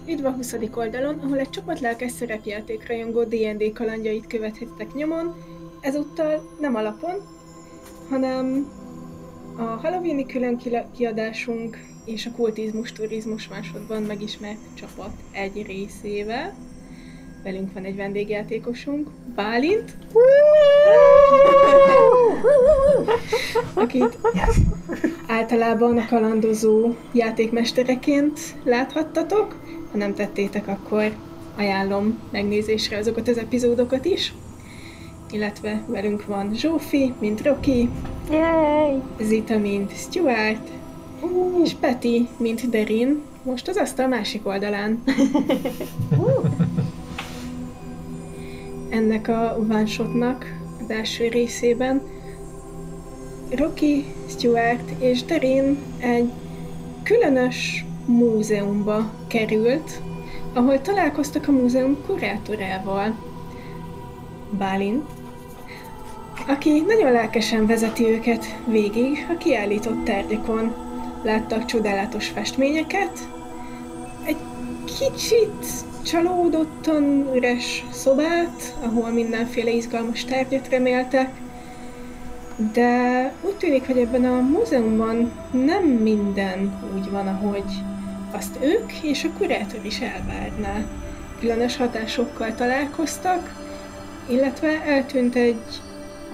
Üdv a 20. oldalon, ahol egy csapat lelkes szerepjátékrajongó D&D kalandjait követhettek nyomon, ezúttal nem alapon, hanem a Halloween-i külön kiadásunk és a Kultizmus Turizmus másodban megismert csapat egy részével. Velünk van egy vendégjátékosunk, Bálint, akit általában a kalandozó játékmestereként láthattatok. Ha nem tettétek, akkor ajánlom megnézésre azokat az epizódokat is. Illetve velünk van Zsófi, mint Rocky, Yay! Zita, mint Stuart, és Peti, mint Derin, most az asztal másik oldalán. Ennek a one-shotnak az első részében Rocky, Stuart és Derin egy különös múzeumba került, ahol találkoztak a múzeum kurátorával, Bálint, aki nagyon lelkesen vezeti őket végig a kiállított tárgyakon. Láttak csodálatos festményeket, egy kicsit csalódottan üres szobát, ahol mindenféle izgalmas tárgyat reméltek, de úgy tűnik, hogy ebben a múzeumban nem minden úgy van, ahogy azt ők és a kurátor is elvárná. Különös hatásokkal találkoztak, illetve eltűnt egy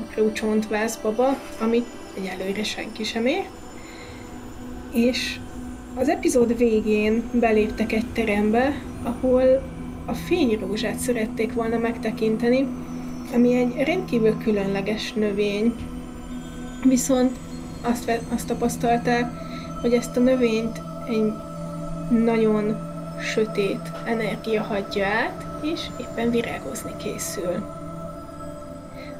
apró csontvászbaba, amit egyelőre senki sem ért. És az epizód végén beléptek egy terembe, ahol a fényrózsát szerették volna megtekinteni, ami egy rendkívül különleges növény. Viszont azt tapasztalták, hogy ezt a növényt egy nagyon sötét energia hagyja át, és éppen virágozni készül.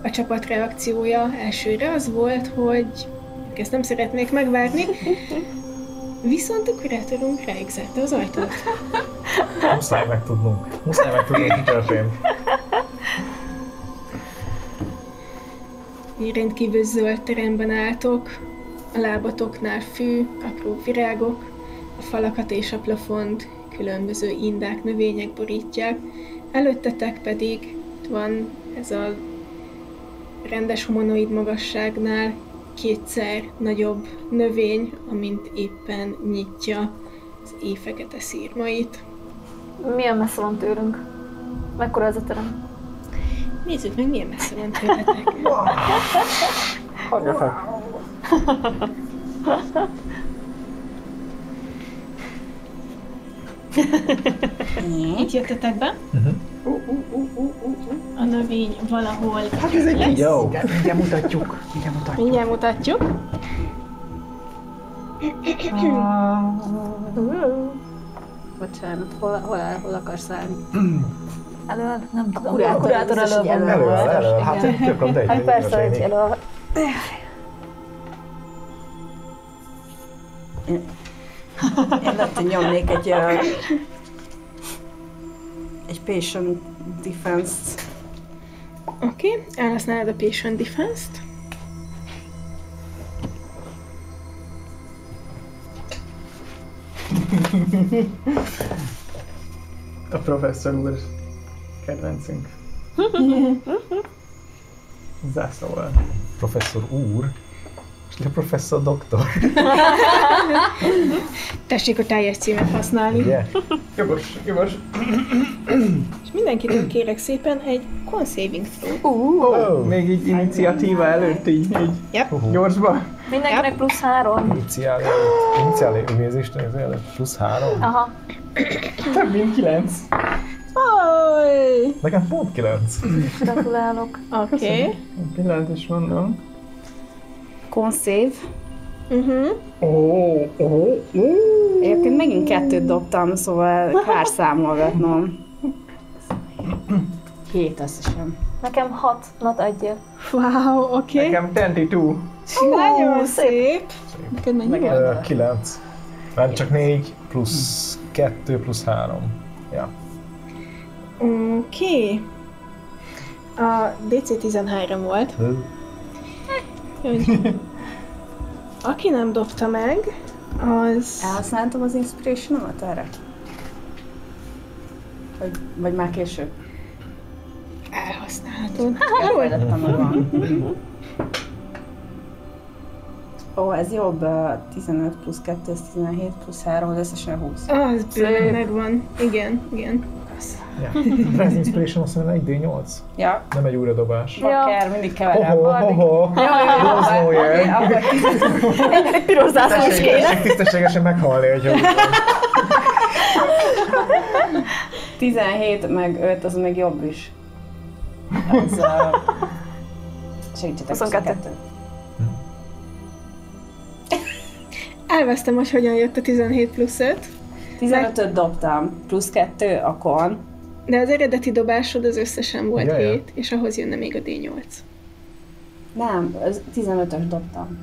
A csapat reakciója elsőre az volt, hogy ezt nem szeretnék megvárni, viszont a kurátorunk ráigzette az ajtót. Muszáj megtudnunk, mi történt. Rendkívül zöld teremben álltok, a lábatoknál fű, apró virágok, a falakat és a plafont különböző indák, növények borítják, előttetek pedig van ez a rendes humanoid magasságnál kétszer nagyobb növény, amint éppen nyitja az éjfekete szírmait. Milyen messze van tőlünk? Mekkora ez a terem? Nézzük meg, milyen messze van tőletek. Hagyjatok! Itt jöttetek be. A növény valahol... Hát ez egy jó! Mindjárt mutatjuk. Mindjárt mutatjuk. Bocsánat, hol akarsz állni? Elől? Nem tudom. Kurátor elől van. Elő, hát így tök a Hát persze, hogy elől. Én lehet, hogy nyomnék egy patient defense-t. Oké, elhasználod a patient defense-t. A professzor úr kedvencünk. Zászlóval. Professzor úr, és a professzor doktor. Tessék a teljes címet használni. Ugye? Jogos. És mindenkitől kérek szépen egy con saving throw. Még így iniciatíva előtt így Yep. gyorsba. Mindenkinek plusz 3. Iniciális mi az Isten, plusz 3? Aha. Több mint 9. Oj! Nekem pont 9. Gratulálok. Oké. Pillanat is mondom. Con save. Egyébként megint 2 dobtam, szóval kár számolgatnom. 7 azt hiszem. Nekem 6, not 1. Wow, oké. Nekem 12. Nagyon szép. Neked mennyi volt? 9. Nem csak 4 plusz 2 plusz 3. Ja. Oké. A DC 13 volt. Aki nem dobta meg, az... Elhasználtam az inspiration-omat erre? Vagy már később? Elhasználhatod. Elfelejtettem, hogy van. Ó, ez jobb. 15 plusz 2, ez 17 plusz 3, az összesen 20. Az bőven megvan. Igen, igen. Ja. Breath Inspiration azt mondja, 1d8. Ja. Nem egy újradobás. Bakker, mindig keverem. Hoho. Egy piros zászlós kéne. Tisztességesen meghalni, hogyha 17 meg 5, az még jobb is. Ez... segítsetek. 22. Elvesztem, hogy hogyan jött a 17 plusz 5. 15-öt dobtam, plusz 2 a kon. De az eredeti dobásod az összesen volt Jaja. 7, és ahhoz jönne még a D8. Nem, 15-ös dobtam.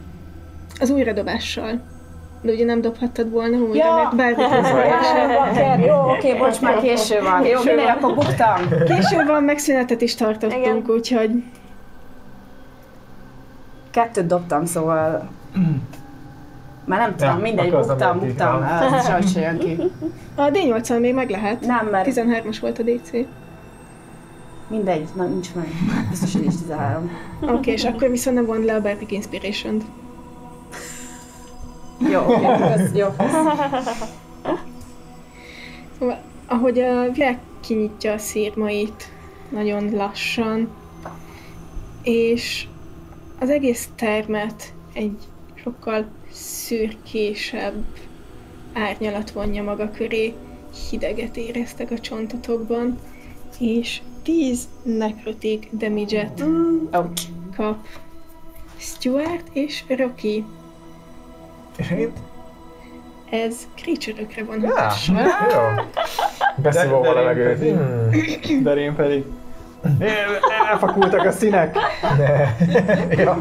Az újradobással. De ugye nem dobhattad volna újra, mert bármit Bakker, jó, oké, bocs, már késő van. Jó, minél akkor buktam. Később van, megszünetet is tartottunk, Igen. úgyhogy 2-t dobtam, szóval... Már nem tudom, Ja, mindegy, akkor az nem buktam, jön ki. ez sajnos se jön ki. a D8-al még meg lehet. Nem, mert 13-as volt a DC. mindegy, na, nincs meg. Biztos, hogy is 13. Oké, és akkor viszont nem vond le a Bardic Inspiration-t. Jó, jó. Szóval, ahogy a világ kinyitja a szírmait nagyon lassan, és az egész termet egy sokkal szürkésebb árnyalat vonja maga köré, hideget éreztek a csontotokban, és 10 necrotic damage-et Ouch. kap Stuart és Rocky. És én? Ez creature-ökre van Ja, hatással. jó. Beszívom a levegőt. De én pedig. Elfakultak a színek. Ne. Ja.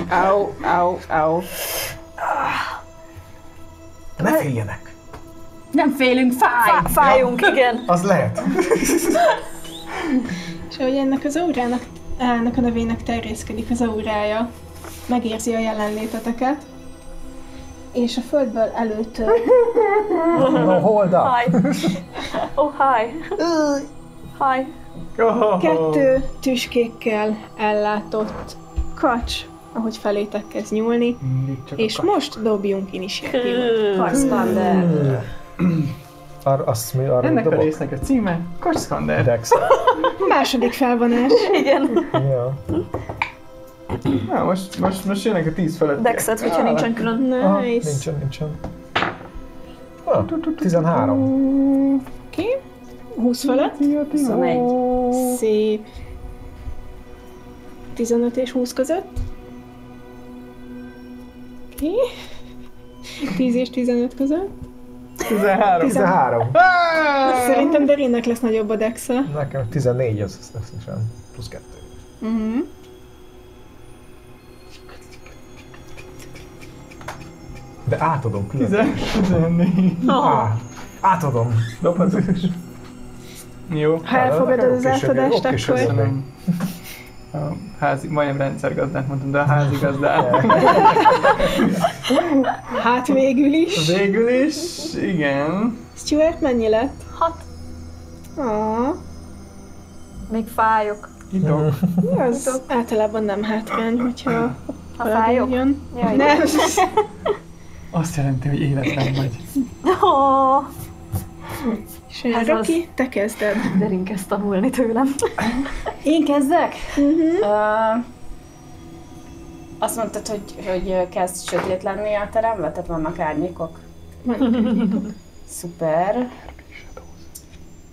Au, au, au. Ne féljenek. Nem félünk, fáj! Fájunk, igen. Az lehet. És ahogy ennek az ennek a növénynek terjeszkedik az aurája, megérzi a jelenléteteket, és a földből előtől No, hold up. Hi. Oh, hi. Hi. 2 tüskékkel ellátott kacs, ahogy felétek kezd nyúlni, és most dobjunk initiatívot. Karszkander. Azt mi arra Ennek a dobok? résznek a címe Kocskander. Dex. Második felvonás. Igen. Ja. Na, most jönnek a 10 felett. Dexet, hogyha nincsen külön. Aha, Nice. nincsen. Ah, 13. Oké. 20 fölött. 21. Szép. 15 és 20 között. Oké. 10 és 15 között. 13. 13. Szerintem Darinnek lesz nagyobb a dexa. Nekem 14 az összesen. Plusz 2. Uh-huh. De átadom külön. 14. Átadom. Dobhatod is. Jó. Ha elfogadod az átadást, akkor... Köszönöm. A majdnem rendszergazdát mondtam, de a házigazdát. Hát végül is. Végül is, igen. Stuart mennyi lett? 6. Ah, Még fájok. Idok. az általában nem hátrány, hogyha Ha valaki fájok? jön. Jaj, Nem. Azt jelenti, hogy életlen vagy. Oh, És Ez Rocky, te kezded. Derin kezd tanulni tőlem. Én kezdek? Azt mondtad, hogy kezd sötét lenni a teremben? Tehát vannak árnyékok? Van. Szuper.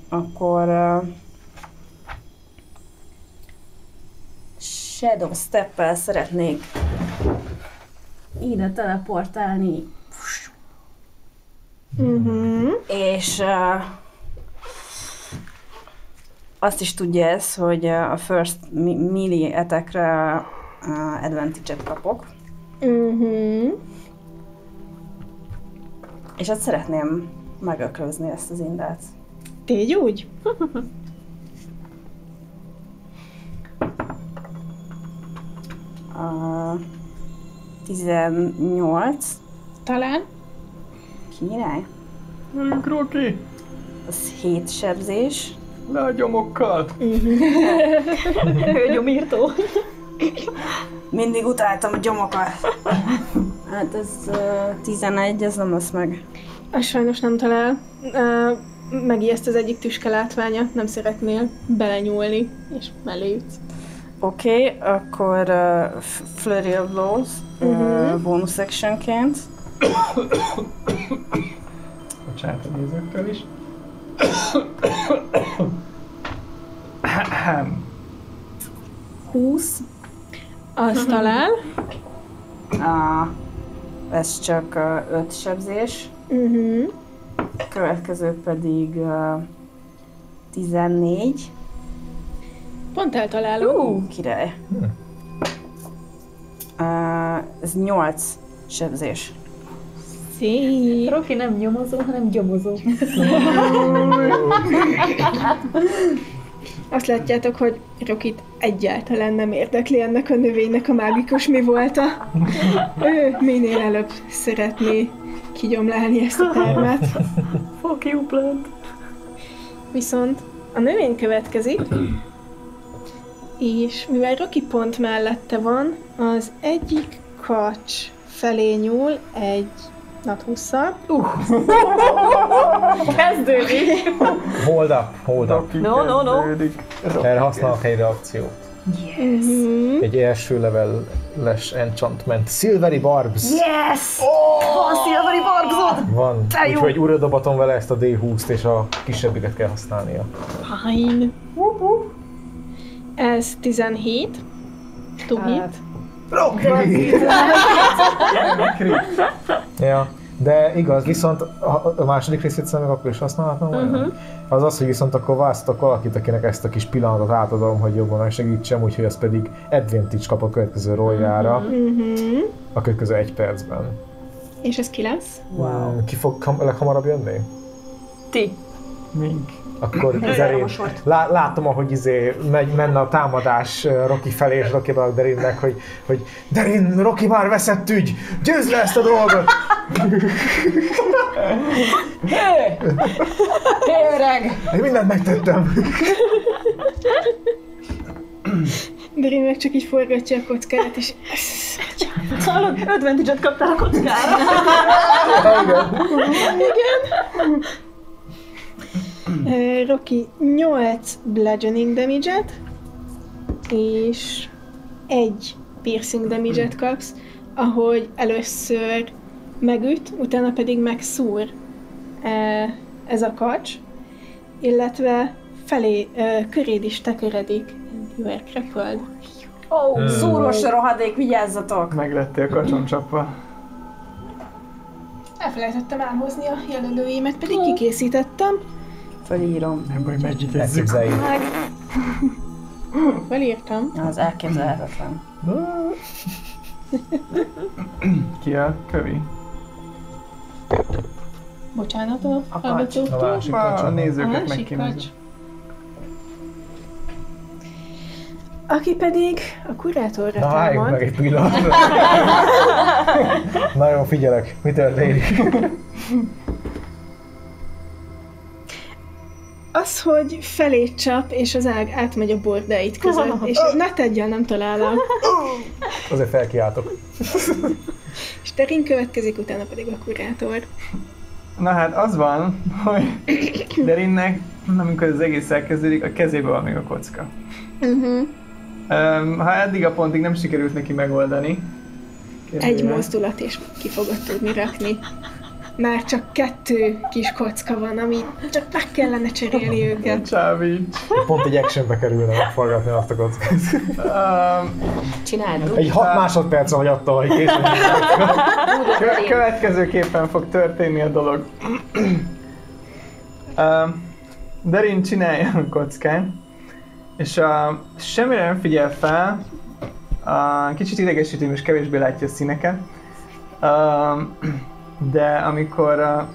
Akkor... Shadow Step-el szeretnék ide teleportálni. És azt is tudja ez, hogy a first melee attack-re advantage-et kapok. És azt szeretném megöklözni ezt az indát. Tégy úgy? 18. Talán. Király. Rocky! Az 7 sebzés. Le a gyomokkal! Ő gyomírtó. Mindig utáltam a gyomokat. Hát ez 11, ez nem lesz meg. Sajnos nem talál. Megijeszt az egyik tüske látványa, nem szeretnél belenyúlni, és mellé jutsz. Oké, akkor Flurry of Blows, bonus actionként. Bocsánat a nézőktől is. Húsz. Az talál. Ez csak 5 sebzés. Következő pedig 14. Pont eltaláló. Király. Ez 8 sebzés. Szép. Rocky nem nyomozó, hanem gyomozó. Azt látjátok, hogy Rokit egyáltalán nem érdekli ennek a növénynek a mágikus mi volta. Ő minél előbb szeretné kigyomlálni ezt a termet. Fuck you, plant. Viszont a növény következik, és mivel Rocky pont mellette van, az egyik kacs felé nyúl egy nat 20-szal. Kezdődik. Hold up. No. Erre használok egy reakciót. Egy első level-es enchantment. Silvery Barbs. Yes! Van Silvery Barbsod! Van. Te jó. Úgyhogy újra dobatom vele ezt a D20-t, és a kisebbiket kell használnia. Fine. Ez 17. Tobi. Ja, de igaz, viszont a második részét szerintem akkor is használhatom olyan? Az az, hogy viszont akkor választok valakit, akinek ezt a kis pillanatot átadom, hogy jobban megsegítsem, úgyhogy az pedig advantage kap a következő rolljára, a következő 1 percben. És ez ki lesz? Wow. Ki fog leghamarabb jönni? Ti. Mink. Akkor Derin, látom, ahogy menne a támadás Rocky felé, és Rocky beadok Derinnek, hogy Derin, Rocky már veszett ügy! Győzd le ezt a dolgot! Hé, öreg! Én mindent megtettem! Derin meg csak így forgatja a kockát, és... Hallod, advantage-et kaptál a kockára. Igen. Rocky 8 bludgeoning damage-et, és 1 piercing damage-et kapsz, ahogy először megüt, utána pedig megszúr ez a kacs, illetve felé köréd is tekeredik. You are crippled. Szúros a rohadék, vigyázzatok! Meglettél kacsoncsapva. Elfelejtettem elhozni a jelölőimet, pedig kikészítettem. Fölírom. Nem baj, meggyitezzük. Elképzeljük. Felírtam. Az elképzelhetetlen. Ki a kövi? Bocsánat a A hallgatóktól. másik A kacsa. nézőket Másik megkímézzük. kacs. Aki pedig a kurátorra Na, álljunk támad. meg egy pillanatra. Nagyon figyelek, mi történik? Az, hogy felé csap, és az ág átmegy a bordáit között, és ne tegyen, nem találom. Azért felkiáltok. És Terin következik, utána pedig a kurátor. Na hát az van, hogy Derinnek, amikor az egész elkezdődik, a kezébe van még a kocka. Ha eddig a pontig nem sikerült neki megoldani, Egy mozdulat, és ki fogod tudni rakni. Már csak 2 kis kocka van, ami csak meg kellene cserélni őket. Csávíts. Pont egy actionbe kerülne megforgatni azt a kockát. Csináld. Egy 6 másodperc vagy attól, hogy kész Következőképpen fog történni a dolog. Darin csinálja a kockát, és semmire nem figyel fel, kicsit idegesítő, és kevésbé látja a színeket. De amikor a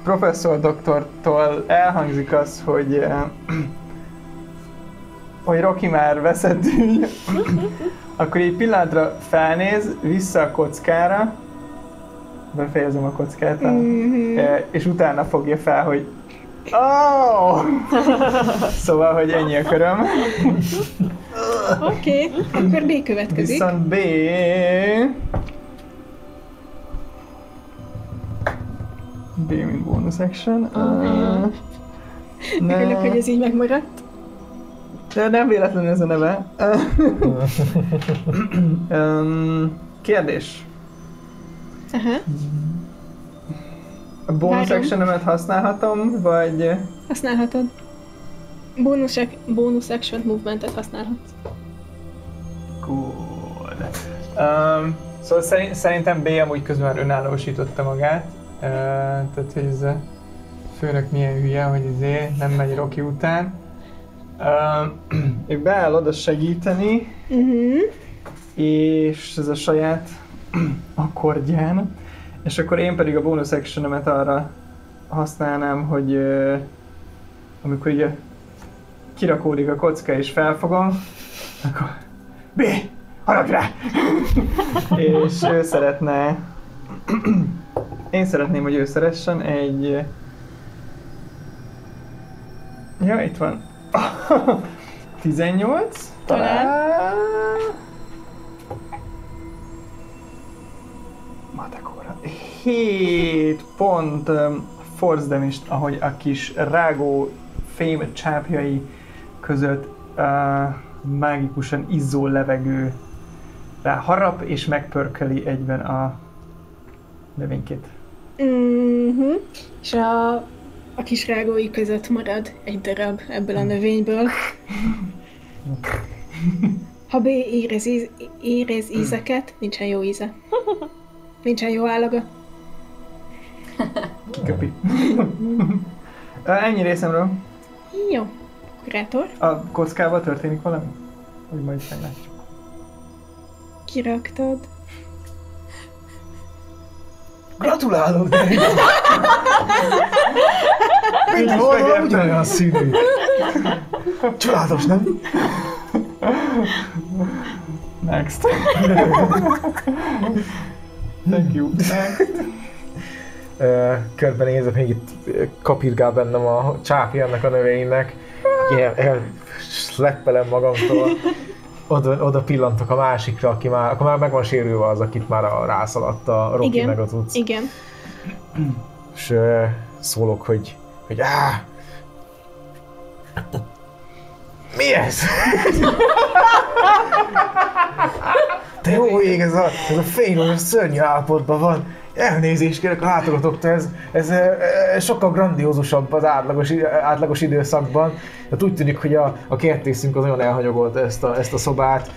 professzor doktortól elhangzik az, hogy Rocky már veszett ügy, akkor egy pillanatra felnéz vissza a kockára, befejezem a kockát, és utána fogja fel, hogy Oh! Szóval, hogy ennyi a köröm. Oké, akkor B következik. Viszont B... B, mint bonus action. Örülök, hogy ez így megmaradt. De nem véletlenül ez a neve. Kérdés. Aha, A bonus Várom. action-emet használhatom, vagy... használhatod. Bonus action movementet használhatsz. Good. Szóval szerintem B amúgy közben már önállósította magát. Tehát, hogy ez a főnök milyen hülye, hogy nem megy Rocky után. Ő beáll oda segíteni, és ez a saját akkordján. És akkor én pedig a bonus actionemet arra használnám, hogy amikor ugye kirakódik a kocka és felfogom, akkor B! Harapj rá! És ő szeretne... Én szeretném, hogy ő szeressen egy... Ja, itt van. 18? Talán. Matekóra. 7 pont force damage, ahogy a kis rágó fém csápjai között mágikusan izzó levegő rá harap és megpörköli egyben a növénykét. És a kis rágói között marad egy darab ebből a növényből. Ha B érez ízeket, nincsen jó íze. Nincsen jó állaga. Kiköpi. Ennyi részemről. Jó. Kurátor. A kockával történik valami? Hogy majd meglátjuk. Kiraktad. Gratulálok, Derek! Mind volna ugyanolyan színű. Csodálatos, nem? Next. Thank you. Next. Körbenézek, még itt kapirgál bennem a csápja ennek a növénynek. Leppelem magamtól. Oda pillantok a másikra, aki akkor már meg van sérülve az, akit már rászaladt a Rocky Igen. meg a cucc. Igen. És szólok, hogy mi ez? Te jó ég, ez a fény, hogy szörnyű állapotban van. Elnézést kérek a látogatóktól, ez sokkal grandiózusabb az átlagos időszakban. Hát úgy tűnik, hogy a kertészünk az nagyon elhanyagolta ezt a szobát.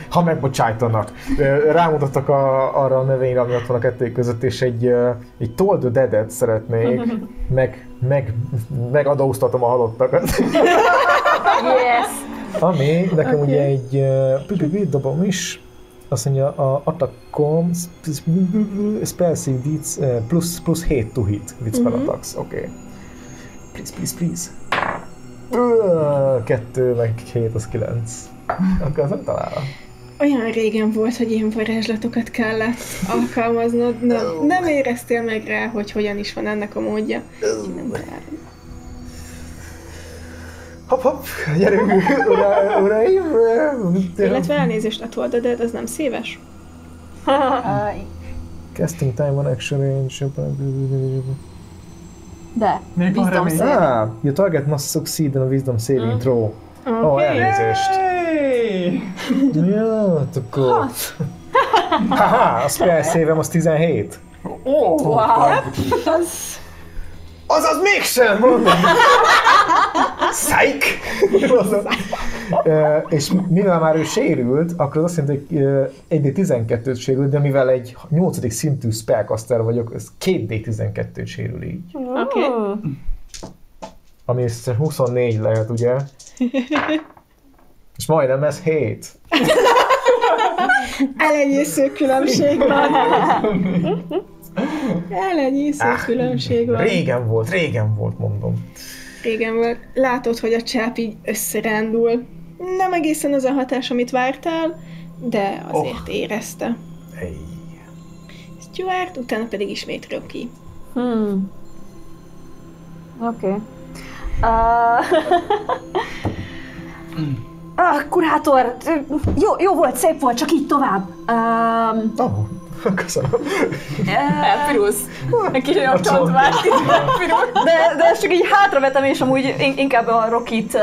Ha megbocsájtanak. Rámutattak arra a növényre, ami ott van a kettő között, és egy Toll the Dead-et szeretnék. Megadóztatom a halottakat. Yes! Ami nekem ugye egy dobom is. Azt mondja, a attack-om spell save deeds plus 7 to hit with spell attacks. Oké. Please. 2 meg 7 az 9. Akkor az nem találom. Olyan régen volt, hogy ilyen varázslatokat kellett alkalmaznod. Nem éreztél meg rá, hogy hogyan is van ennek a módja. Nem találom. Hopp, gyerünk, uraim! Illetve elnézést, a Toll the Dead, az nem széves? Casting time on action range. De, Még van wisdom remény. save. Your target must succeed on a wisdom saving throw. Elnézést. Hey! Ja, akkor... Haha, a spell save-em az 17. Oh, Wow! Azaz mégsem, mondom! Psych! És mivel már ő sérült, akkor az azt jelenti, hogy 1d12-t sérült, de mivel egy 8. szintű spellcaster vagyok, ez 2d12-t sérül így. Oké. Ami 24 lehet, ugye? És majdnem ez 7. Elenyésző különbség van. Elenyésző különbség van. Régen volt, mondom. Régen volt. Látod, hogy a csáp így összerándul. Nem egészen az a hatás, amit vártál, de azért érezte. Hey. Stuart, utána pedig ismét Rocky. Oké. Kurátor, jó volt, szép volt, csak így tovább. Köszönöm. Elpirulsz. Egy kis olyan csontvát. De ezt csak így hátravetem, és amúgy inkább a Rokit,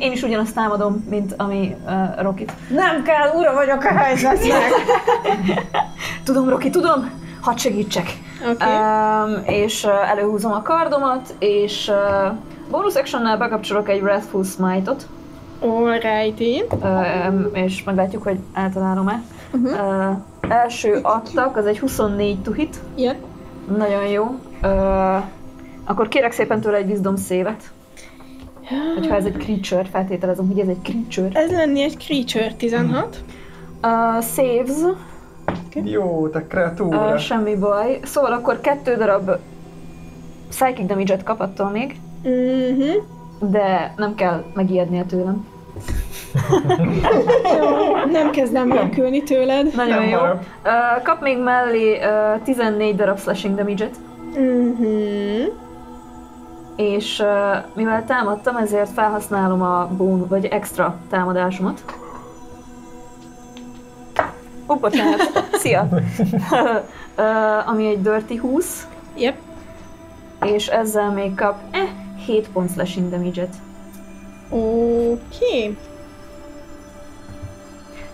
én is ugyanazt támadom, mint ami Rokit. Nem kell, ura vagyok a helyzetnek. Tudom, Roki, tudom. Hadd segítsek. Oké. És előhúzom a kardomat, és bonus actionnel bekapcsolok egy Wrathful Smite-ot. Alrighty. És meglátjuk, hogy eltalálom-e. Első attak, az egy 24 to hit. Yep. Nagyon jó. Akkor kérek szépen tőle egy wisdom save-et. Hogyha ez egy creature, feltételezem, hogy ez egy creature. Ez lenni egy creature, 16. Saves. Jó, te kreatúra. Semmi baj. Szóval akkor 2 darab psychic damage-et kap attól még, de nem kell megijednie tőlem. Nem kezdem működni tőled. Nagyon Nem jó. harap. Kap még mellé 14 darab slashing damage-et, és mivel támadtam, ezért felhasználom a vagy extra támadásomat. Bocsánat. Szia! Ami egy dirty 20, Yep. és ezzel még kap 7 pont slashing damage-et. Oké.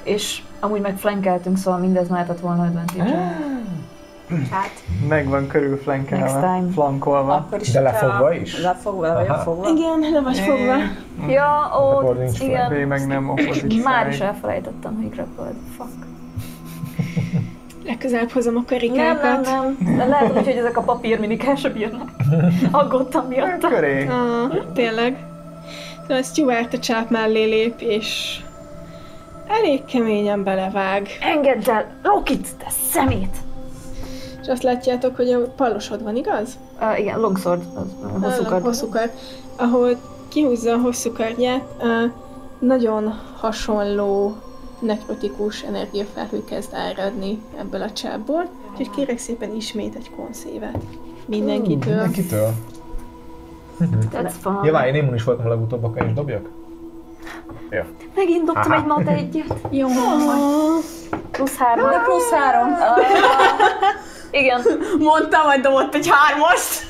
És amúgy meg flankeltünk, szóval mindez mehetett volna advantage-en. Hát, Megvan körül Next flankelve, time. flankolva. akkor is. De hogyha- lefogva is? Lefogva, vagy Aha. fogva? Igen, le vagy fogva. Ja, Akkor nincs igen. B meg nem opposite Már is side. elfelejtettem, hogy grappled. Fuck. Legközelebb hozom a Nem, karikákat. nem. Lehet úgy, hogy ezek a papírminik el sem bírnak. Aggódtam miatta. Köré. Tényleg. Szóval Stuart a csáp mellé lép, és elég keményen belevág. Engedd el! Rokit, te szemét! És azt látjátok, hogy a pallosod van, igaz? Igen, longsword, az hosszú kard. Hosszú kard. Ahogy kihúzza a hosszú kardját, nagyon hasonló nekrotikus energiafelhő kezd áradni ebből a csápból. Úgyhogy kérek szépen ismét egy konszévet. Mindenkitől. Mindenkitől? That's fun. Ja, várj, én immunis voltam a legutóbb, akkor én is dobjak? Ja. Megint dobtam Aha. egy mat egyet. Jó, plusz 3. De plusz 3. Igen. Mondtam, hogy dobott egy 3-ast.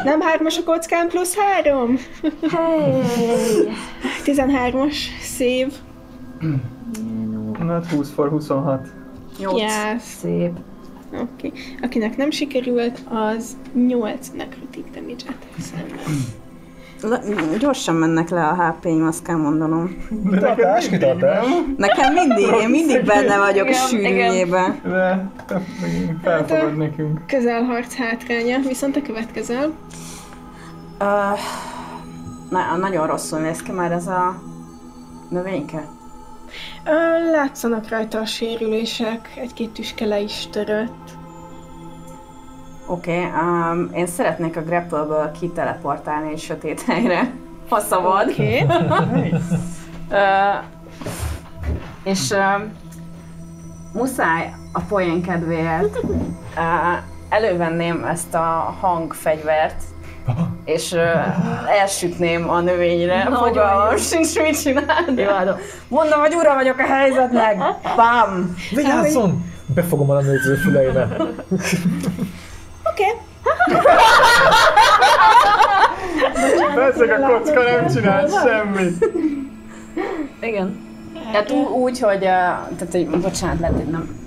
Nem 3-as a kockán plusz 3? Hey. 13-as szév. Not 20 for 26. 8. Yes. Szép. Oké. Akinek nem sikerült, az 8 nekrotik damage-et szenved. Gyorsan mennek le a HP-im, azt kell mondanom. Kitartás, kitartás. Nekem én mindig benne vagyok a Igen, sűrűjében. De te megint felfogod nekünk. Közelharc hátránya, viszont a következő. Nagyon rosszul néz ki már ez a növényke. Látszanak rajta a sérülések, egy-két tüske le is törött. Oké, én szeretnék a grapple-ből kiteleportálni egy sötét helyre, ha szabad. Oké. És muszáj a poén kedvéért elővenném ezt a hangfegyvert, és elsütném a növényre. Fogalmam sincs, mit csinálni. Mondom, hogy ura vagyok a helyzetnek. Bam! Vigyázzon! Befogom a néző füleibe. Oké. Ezek a kocka nem csinál semmit. Igen. Tehát úgy, hogy, tehát, hogy bocsánat, lehet, hogy nem,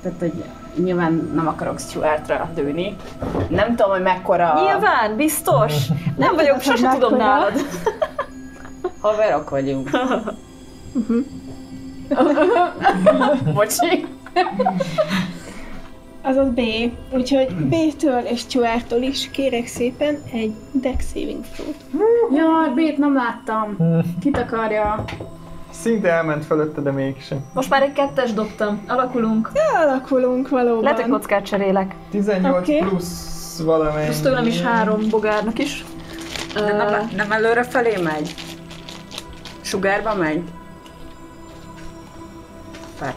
tehát, hogy nyilván nem akarok Stuartra lőni. Nem tudom, hogy mekkora... Nyilván, biztos. Nem vagyok, sose tudom nálad. Haverok vagyunk. Bocsi. Az az B. Úgyhogy B-től és Stuarttól is kérek szépen egy dex saving throw-t. Jaj, B-t nem láttam. Kit akarja? Szinte elment fölötte, de mégsem. Most már egy 2-es dobtam. Alakulunk. Alakulunk valóban. Lehet, hogy kockát cserélek. 18 Oké. plusz valamennyi. Plusz tőlem is 3 bogárnak is. Nem előre felé megy? Sugárba megy? Fuck.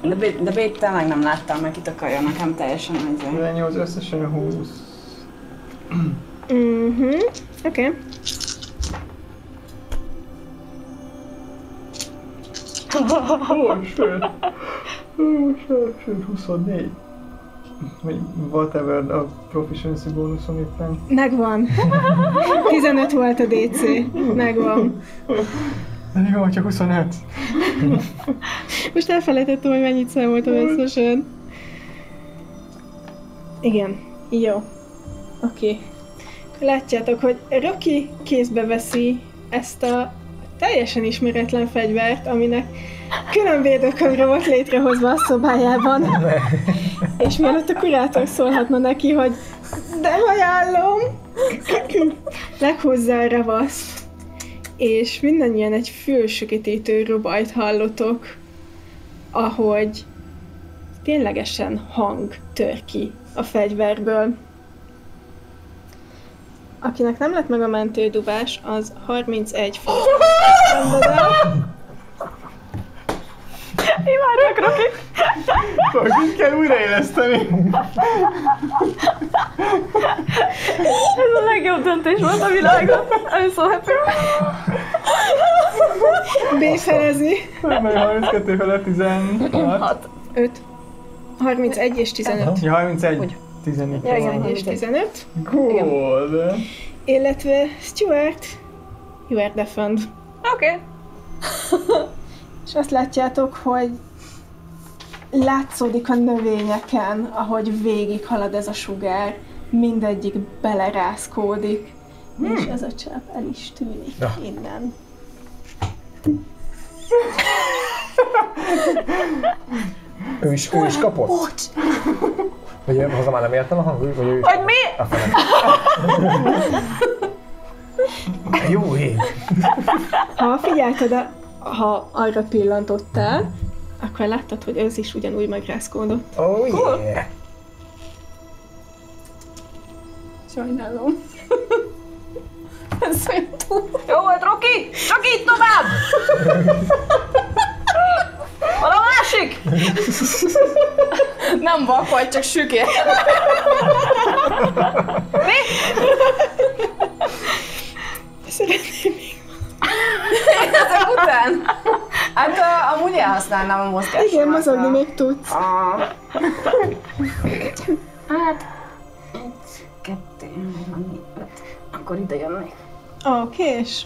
De B-t tényleg nem láttam, meg itt akarja nekem teljesen ezzel. 18 összesen 20. Oké. Sőt, 24. Vagy whatever a proficiency bónuszom éppen. Megvan. 15 volt a DC. Megvan. De jó, csak 25. Most elfelejtettem, hogy mennyit számoltam összesen. Igen. Jó. Oké. Látjátok, hogy Rocky kézbe veszi ezt a teljesen ismeretlen fegyvert, aminek külön védőkamra volt létrehozva a szobájában. És mielőtt a kurátor szólhatna neki, hogy de ajánlom! Leghozza a ravaszt, és mindannyian egy fülsökítő robajt hallotok, ahogy ténylegesen hang tör ki a fegyverből. Akinek nem lett meg a mentődubás, az 31 fok. Imádok, Rocky! Rocky kell újraéleszteni. Ez a legjobb döntés volt a világon. I'm so happy. B-felezi. Meg 32 felett 16. 5. 31 és 15. Ja, 31. 14. 31 és 15. Cool. Illetve Stuart, you are defend. Oké. És azt látjátok, hogy látszódik a növényeken, ahogy végig halad ez a sugár, mindegyik belerázkódik, és ez a csepp el is tűnik innen. Ő is kapott? Vagy hozzá már nem értem a hang, vagy ő is... Hogy mi? Jó ég! Ha figyelted, ha arra pillantottál, akkor láttad, hogy ez is ugyanúgy megrázkódott. Oh yeah! Sajnálom. Ez olyan túl. Jó volt, Rocky! Csak itt tovább! Van a másik! Nem vak vagy, csak sükér. Mi? Szeretném még. Ezek után? Hát amúgy elhasználnám a mozgásomat. Igen, mozogni még tudsz. Hát... 1, 2, 3, 5. Akkor ide jönnék. Oké, és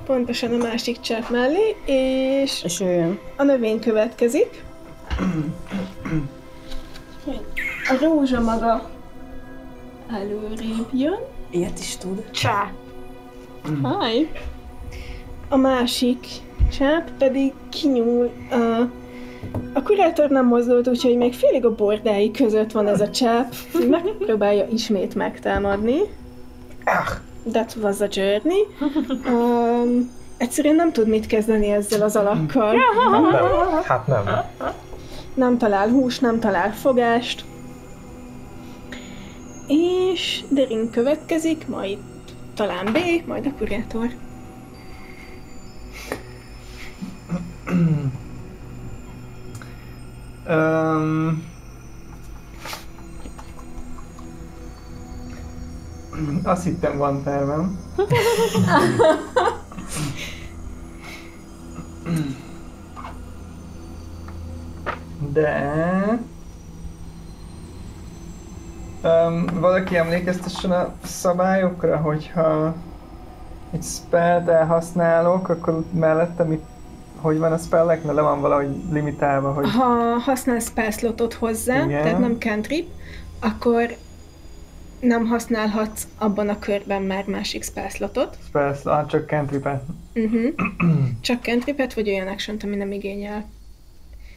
pontosan a másik csepp mellé, és ő jön. a növény következik. A rózsa maga előrébb jön. Ilyet is tud. Csá. Hi. A másik csepp pedig kinyúl. A kurátor nem mozdult, úgyhogy még félig a bordái között van ez a csepp. Megpróbálja ismét megtámadni. That was a journey. Egyszerűen nem tud mit kezdeni ezzel az alakkal. Nem, hát nem. Nem talál hús, nem talál fogást. És Derin következik, majd talán B, majd a kurátor. Azt hittem van tervem. De... valaki emlékeztessen a szabályokra, hogyha egy spellt elhasználok, akkor mellettem itt hogy van a spelleknél? Le van valahogy limitálva, hogy... Ha használsz spellslotot hozzá, igen, tehát nem cantrip, akkor nem használhatsz abban a körben már másik spellslotot. Csak cantripet. Csak cantripet, vagy olyan action-t, ami nem igényel.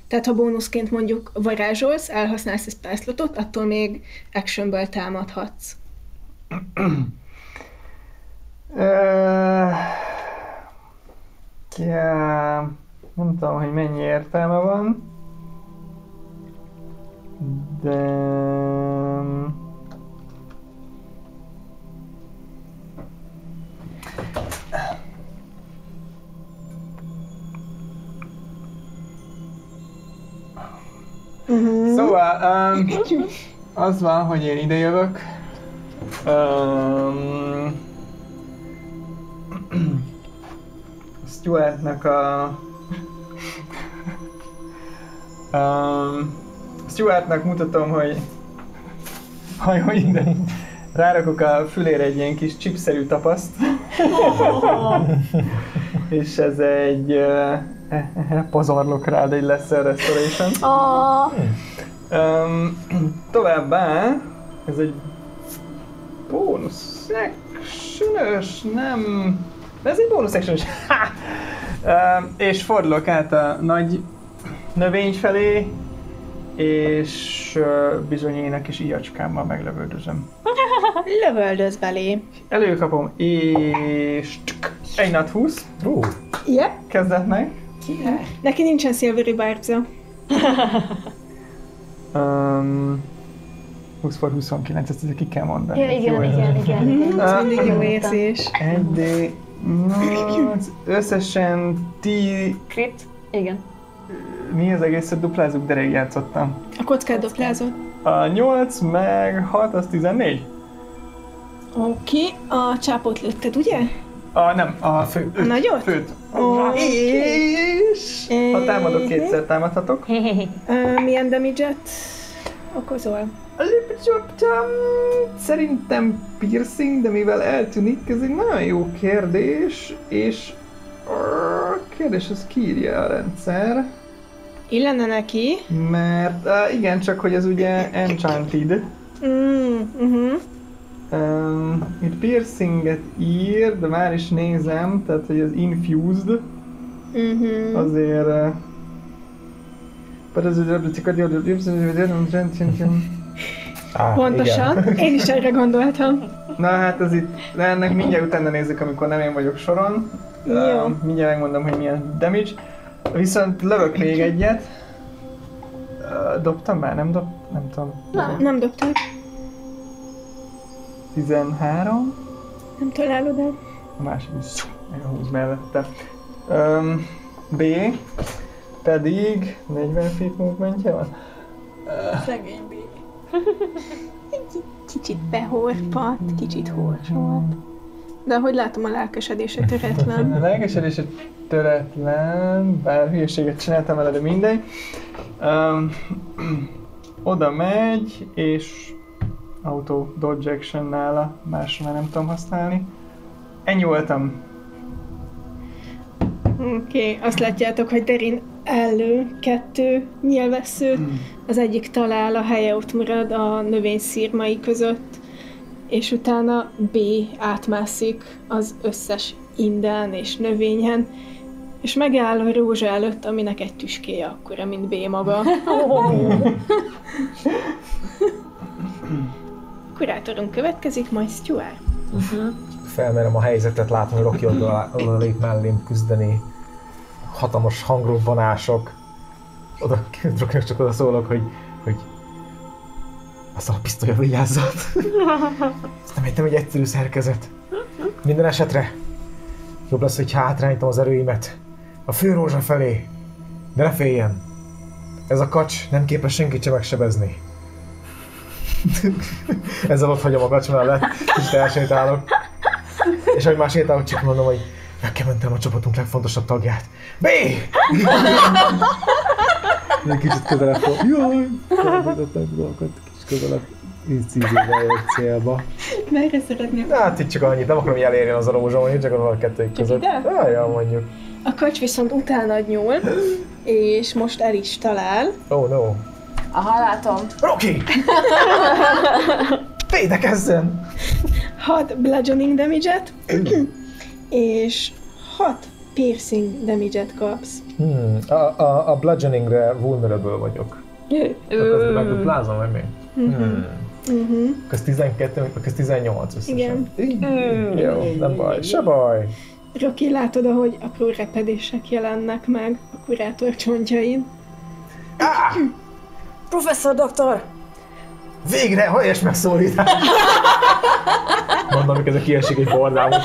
Tehát ha bónuszként mondjuk varázsolsz, elhasználsz egy spellslotot, attól még actionből támadhatsz. Nem tudom, hogy mennyi értelme van, de... Az van, hogy én idejövök. Stuartnak Stuartnak mutatom, hogy ide rárakok a fülére egy ilyen kis chipszerű tapaszt. És ez egy pazarlok rád egy lesser restoration. Továbbá ez egy bónusz section-ös, nem... De ez egy bónusz section-ös. És fordulok át a nagy növény felé, és bizony én a kis iacskámmal meglövöldözöm. Lövöldöz belé. Előkapom, és egy nat 20. Yep. Kezdett meg. Neki nincsen Silvery Barbza. 20 for 29, ezt ki kell mondani. Ja, igen. Ez mindig jó érzés. 1D8, összesen 10... Crit? Igen. Mi az egészet duplázunk, de rég játszottam. A kockát duplázott. A 8 meg 6, az 14. Oké, a csápot lőtted, ugye? Nem, a fő. A nagyot? Főt. És... Ha támadok, kétszer támadhatok. Milyen damage-et okozol? Szerintem piercing, de mivel eltűnik, ez egy nagyon jó kérdés, és a kérdés, az kiírja a rendszer. Illene neki. Mert igen, csak hogy ez ugye enchanted. Itt piercinget ír, de már is nézem, tehát hogy az infused. Azért... Pontosan, igen. Én is erre gondoltam. Na hát ez itt, de ennek mindjárt utána nézzük, amikor nem én vagyok soron. Jó. Mindjárt megmondom, hogy milyen damage. Viszont lövök még egyet. Dobtam már? Nem tudom. Nem dobtad. 13. Nem találod el. A másik is elhúz mellette. B. Pedig 40 feet movementje van. Szegény B. Kicsit behorpadt, kicsit horsolt. De ahogy látom, a lelkesedése töretlen. A lelkesedése töretlen, bár hülyeséget csináltam vele, de mindegy. Oda megy, és auto dodge action nála, másra már nem tudom használni. Ennyi voltam. Oké, azt látjátok, hogy Derin ellő 2 nyilvesszőt, az egyik talál, a helye ott marad a növény szírmai között, és utána B átmászik az összes indán és növényen, és megáll a rózsa előtt, aminek egy tüskéje akkora, mint B maga. Kurátorunk következik, majd Stuart. Felmerem a helyzetet, látom, hogy Rocky oda lép mellém küzdeni. Hatalmas hangrobbanások. Rokinak csak oda szólok, hogy azt a pisztolya vigyázzat. Ez nem egy egyszerű szerkezet. Minden esetre jobb lesz, hogy hátrányítom az erőimet a főrózsa felé. De ne féljen! Ez a kacs nem képes senkit sem megsebezni. Ezzel ott hagyom a kacs mellett, és elsétálok. És ahogy már sétálok, csak mondom, hogy megkementem a csapatunk legfontosabb tagját. B! Egy kicsit közelebb fog. Jaj! Felmondottam dolgokat, kicsit közelebb. Így cízővel egy célba. Merre szeretnél? Hát itt csak annyit, nem akarom, hogy elérjen az a rózsa, mondjuk csak a kettőjük között. ide? Ja, mondjuk. A kacs viszont utána nyúl, és most el is talál. Oh no. Aha, látom. Rocky! Védekezzen! 6 bludgeoning damage-et, és 6 piercing damage-et kapsz. A bludgeoningre vulnerable vagyok. Akkor ezt megduplázom, vagy mi? Akkor ez 12, akkor ez 18 összesen. Igen. Jó, nem baj, se baj. Rocky, látod, ahogy apró repedések jelennek meg a kurátor csontjain. Professzor doktor! Végre helyes megszólítás! Mondom, amikor ez a kiesik egy bordámot.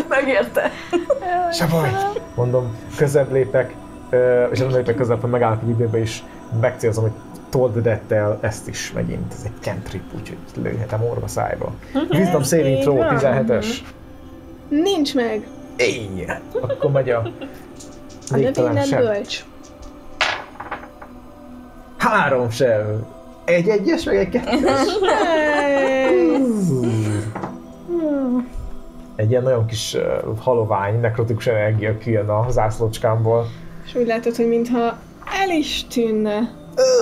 Megérte. Se baj! Mondom, közebb lépek, és az önöknek közvetlenül megállok egy időben, és megcélzom, hogy Told Death-tel ezt is megint. Ez egy cantrip, úgyhogy lőhetem orva szájba. Wisdom saving throw, 17-es. Nincs meg. Éj! Akkor megy a A növény nem bölcs. 3 sem. Egy egyes, meg egy kettes. Egy ilyen nagyon kis halovány, nekrotikus energia kijön a zászlócskámból. És úgy látod, hogy mintha el is tűnne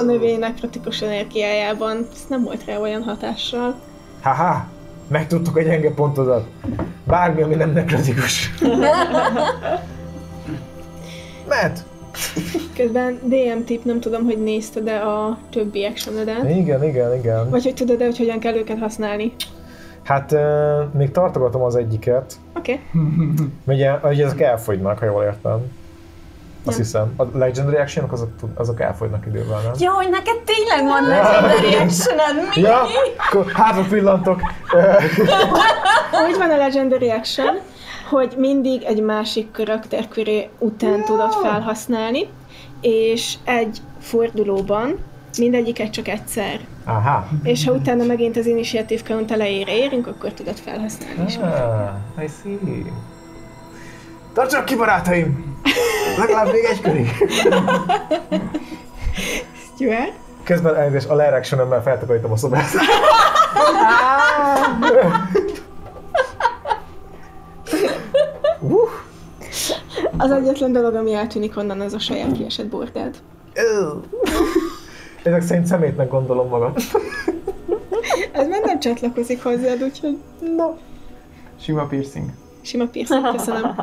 a növény nekrotikus energiájában. Ez nem volt rá olyan hatással. Haha! Megtudtuk a gyenge pontodat. Bármi, ami nem nekrotikus. Mehet! Közben DM tip, nem tudom, hogy nézted-e a többi actionodat. Igen. Vagy hogy tudod-e, hogy hogyan kell őket használni. Hát még tartogatom az egyiket. Oké. Ugye ezek elfogynak, ha jól értem. Azt Ja. hiszem. A legendary actionok azok elfogynak idővel, nem? Ja, hogy neked tényleg van legendary actioned, mi? Ja, akkor hátra pillantok. Úgy van a legendary action, hogy mindig egy másik karakterköré után tudod felhasználni, és egy fordulóban mindegyiket csak egyszer. Aha. És ha utána megint az initiative count elejére érünk, akkor tudod felhasználni is. I see. Tartsanak ki, barátaim! Legalább még egy körig. Stuart? Közben elnézést, a lair actionemmel feltakarítom a szobát. Az egyetlen dolog, ami eltűnik onnan, az a saját kiesett bordád. Ezek szerint szemétnek gondolom magam. Ez már nem csatlakozik hozzád, úgyhogy no. Sima piercing. Sima piercing, köszönöm.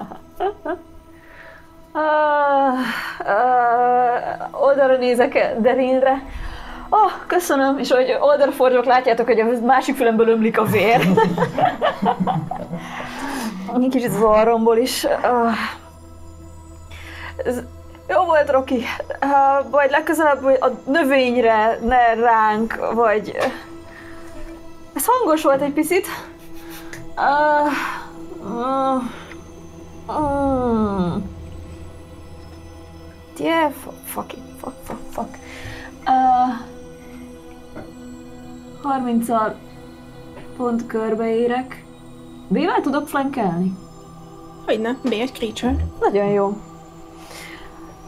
Oldalra nézek Derinre. Köszönöm, és hogy oldalra fordulok, látjátok, hogy a másik fülemből ömlik a vér. Kicsit az orromból is. Ez jó volt, Rocky. Vagy legközelebb a növényre, ne ránk, vagy... Ez hangos volt egy picit. Yeah, fuck. 30-al pont körbeérek. B-vel tudok flankelni? Hogyne, be egy creature. Nagyon jó.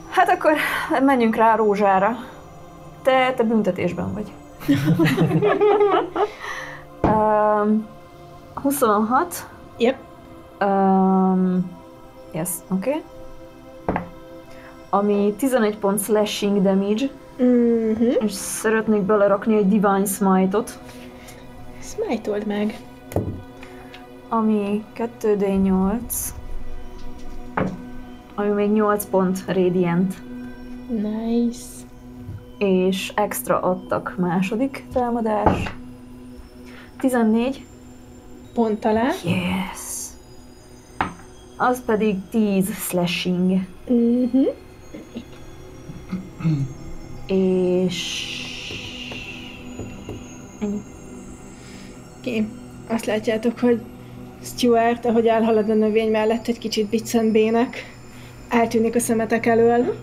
Hát akkor menjünk rá a rózsára. Te büntetésben vagy. 26. Yep. Yes, oké. Ami 11 pont slashing damage. És szeretnék belerakni egy Divine Smite-ot. Smite-old meg. Ami 2d8. Ami még 8 pont Radiant. Nice. És extra adtak második támadás. 14. Pont talán. Yes. Az pedig 10 slashing. És... ennyi. Oké. Azt látjátok, hogy Stuart, ahogy elhalad a növény mellett, egy kicsit biccembének, eltűnik a szemetek elől,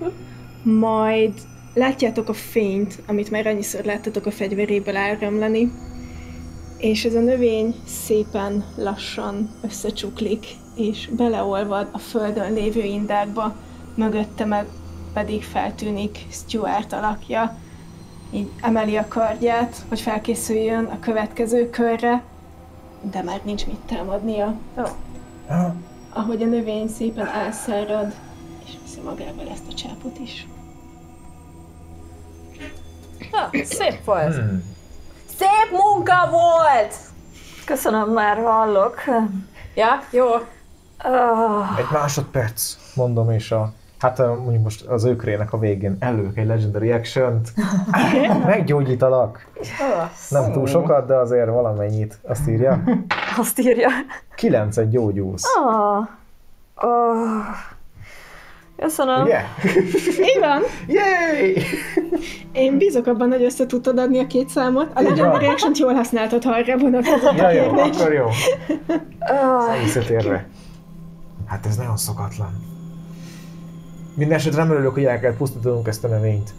majd látjátok a fényt, amit már annyiszor láttatok a fegyveréből áramlani, és ez a növény szépen lassan összecsuklik, és beleolvad a földön lévő indákba, mögötte pedig feltűnik Stuart alakja. Így emeli a kardját, hogy felkészüljön a következő körre, de már nincs mit támadnia. Ahogy a növény szépen elszárad, és viszi magával ezt a csápot is. Szép volt. Szép munka volt! Köszönöm, már hallok. Ja, jó. Egy másodperc, mondom, és hát mondjuk most az ökrének a végén elők egy legendary action-t. Meggyógyítalak. Nem túl sokat, de azért valamennyit. Azt írja? Azt írja. 9-et gyógyulsz. Köszönöm. Ugye? Így van! Yay! Én bízok abban, hogy össze tudtad adni a két számot. A legendary action-t jól használtad, ha arra vonatkozott a Jó, kérdés. akkor jó. Visszatérve. Hát ez nagyon szokatlan. Mindenesetre nem örülök, hogy el kellett pusztítanunk ezt a növényt.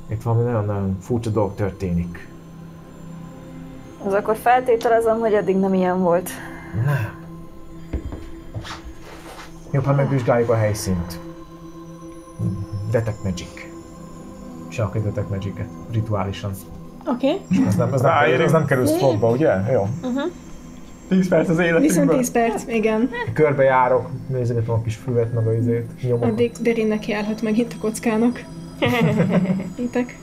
Itt valami nagyon-nagyon furcsa dolog történik. Az akkor feltételezem, hogy eddig nem ilyen volt. Nem. Jobb, ha megvizsgáljuk a helyszínt. Detect Magic. Csak Detect Magic-et, rituálisan. Oké. Ez nem kerül slotba, ugye? Jó. 10 perc az életünkben. Viszont 10 perc, igen. Körbejárok, nézegetem a kis füvet, meg a izét, nyomok. Addig Derin neki állhat meg itt a kockának. Hitek.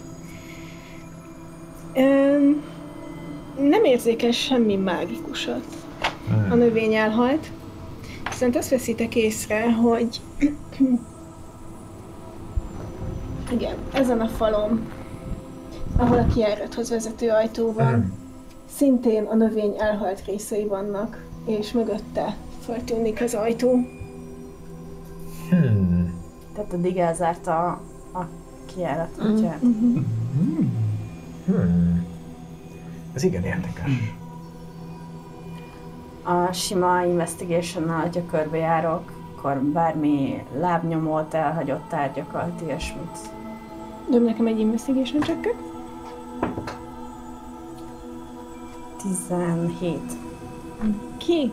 Nem érzékel semmi mágikusat. A növény elhalt. Viszont azt veszitek észre, hogy igen, ezen a falon, ahol a kijárathoz vezető ajtó van, szintén a növény elhalt részei vannak, és mögötte feltűnik az ajtó. Tehát eddig elzárta a kijárat, ugye? Ez igen érdekes. A sima investigation-nal, hogyha körbejárok, akkor bármi lábnyomot, elhagyott tárgyakat, ilyesmit. Dobj nekem egy investigation checket. 17. Ki?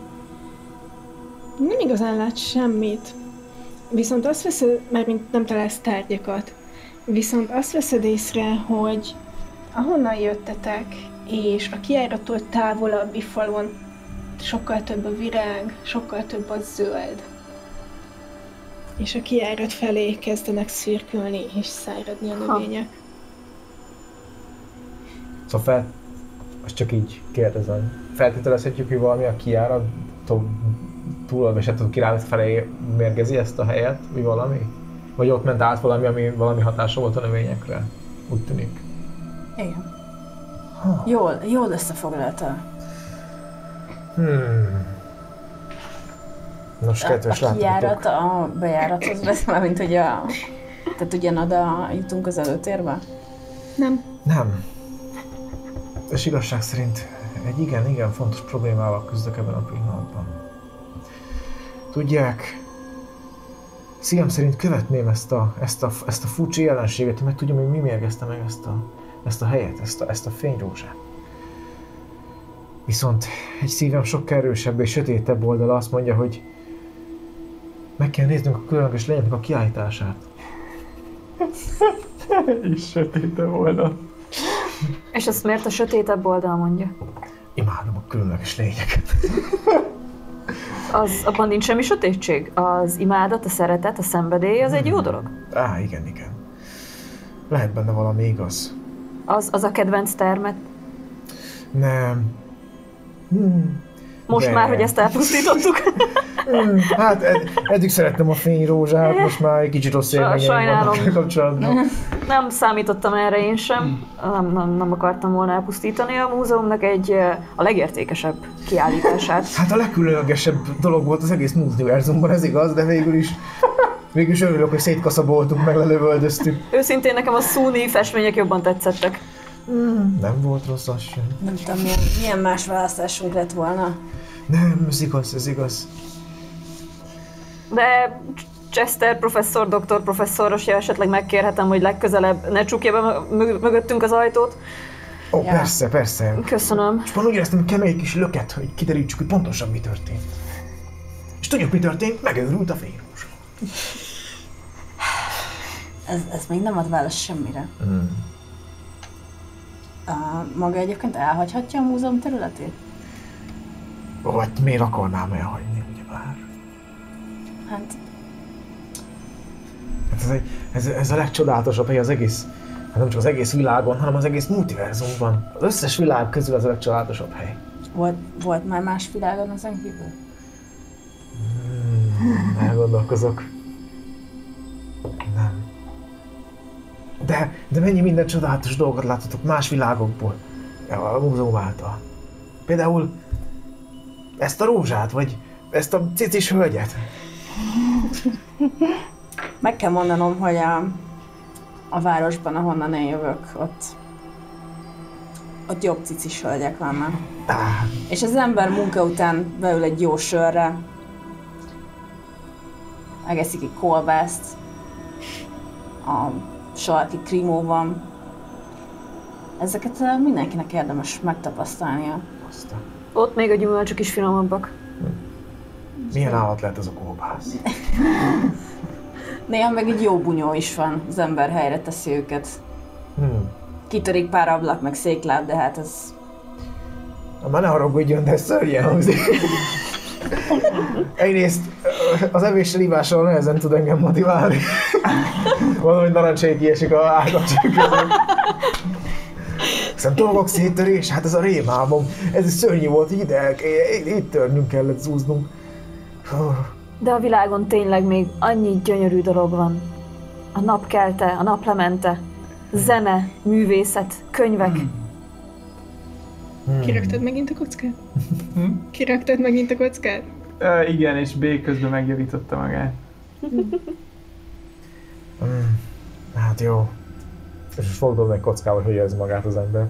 Nem igazán látsz semmit. Viszont azt veszed, mármint nem találsz tárgyakat, viszont azt veszed észre, hogy ahonnan jöttetek, és a kijárattól távolabbi falon sokkal több a virág, sokkal több a zöld. És a kijárat felé kezdenek szürkülni és száradni a növények. Szóval azt csak így kérdezem. Feltételezhetjük, hogy valami a kijáraton túlolvasható királyt felé mérgezi ezt a helyet, vagy valami? Vagy ott ment át valami, ami valami hatása volt a növényekre? Úgy tűnik. Igen. Jól összefoglalta. Nos, kedves a kijárat látogatók. a bejárathoz vesz, mint hogy tehát ugyanoda jutunk az előtérbe? Nem. És igazság szerint egy igen fontos problémával küzdök ebben a pillanatban. Tudják, szívem szerint követném ezt a furcsa jelenséget, mert tudjam, hogy mi mérgezte meg ezt a helyet, ezt a fényrózsát. Viszont egy szívem sokkal erősebb és sötétebb oldala azt mondja, hogy meg kell néznünk a különleges lényeknek a kiállítását. És sötétebb oldal. És ezt miért a sötétebb oldal mondja? Imádom a különleges lényeket. Abban nincs semmi sötétség? Az imádat, a szeretet, a szenvedély, az egy jó dolog? Igen. Lehet benne valami igaz. Az a kedvenc termet? Nem. Most már, hogy ezt elpusztítottuk? Hát eddig szerettem a fényrózsát, most már egy kicsit rossz élményeim vannak kapcsolatban. Nem számítottam erre én sem. Nem akartam volna elpusztítani a múzeumnak a legértékesebb kiállítását. Hát a legkülönlegesebb dolog volt az egész multiverzumban, ez igaz, de végül is örülök, hogy szétkaszaboltuk, meg lelövöldöztük. Őszintén nekem a szúni festmények jobban tetszettek. Nem volt rossz az sem. Nem tudom, milyen más választásunk lett volna. Nem, ez igaz. De Chester professzor, doktor professzoros, esetleg megkérhetem, hogy legközelebb ne csukja be mögöttünk az ajtót. Ó, persze. Köszönöm. És már úgy éreztem, hogy kemény kis löket, hogy kiderítsük, hogy pontosan mi történt. És tudjuk, mi történt? Megőrült a fényrózsa. Ez még nem ad választ semmire. Maga egyébként elhagyhatja a múzeum területét? Hát miért akarnám elhagyni, ugyebár? Hát ez a legcsodálatosabb hely az egész, hát nem csak az egész világon, hanem az egész multiverzumban. Az összes világ közül az a legcsodálatosabb hely. Volt már más világon ezen kívül? Elgondolkozok. Nem. De mennyi minden csodálatos dolgot láttatok más világokból, a múzeum által. Például ezt a rózsát, vagy ezt a cicis hölgyet. Meg kell mondanom, hogy a városban, ahonnan én jövök, ott jobb cicis hölgyek vannak. És az ember munka után beül egy jó sörre, megeszik egy kolbászt, a sarki krimó van. Ezeket mindenkinek érdemes megtapasztalnia. Aztán. Ott még a gyümölcsök is finomabbak. Milyen állat lehet ez a kolbász? Néha meg egy jó bunyó is van, az ember helyre teszi őket. Kitörik pár ablak, meg székláb, de hát ez... Már ne haragudjon, de ez szörnyen hangzik. Egyrészt az evéssel ivással nehezen tud engem motiválni. Mondom, hogy narancsék kiesik a ágacsak között. Aztán dolgok széttörés, hát ez a rémálmom. Ez is szörnyű volt, hogy ide itt törnünk kellett, zúznunk. De a világon tényleg még annyi gyönyörű dolog van. A napkelte, a naplemente, zene, művészet, könyvek. Kiraktad megint a kockát? Kiraktad megint a kockát? Igen, és B közben megjavította magát. Hát jó. És fogdom egy kockával, hogy érzi magát az ember.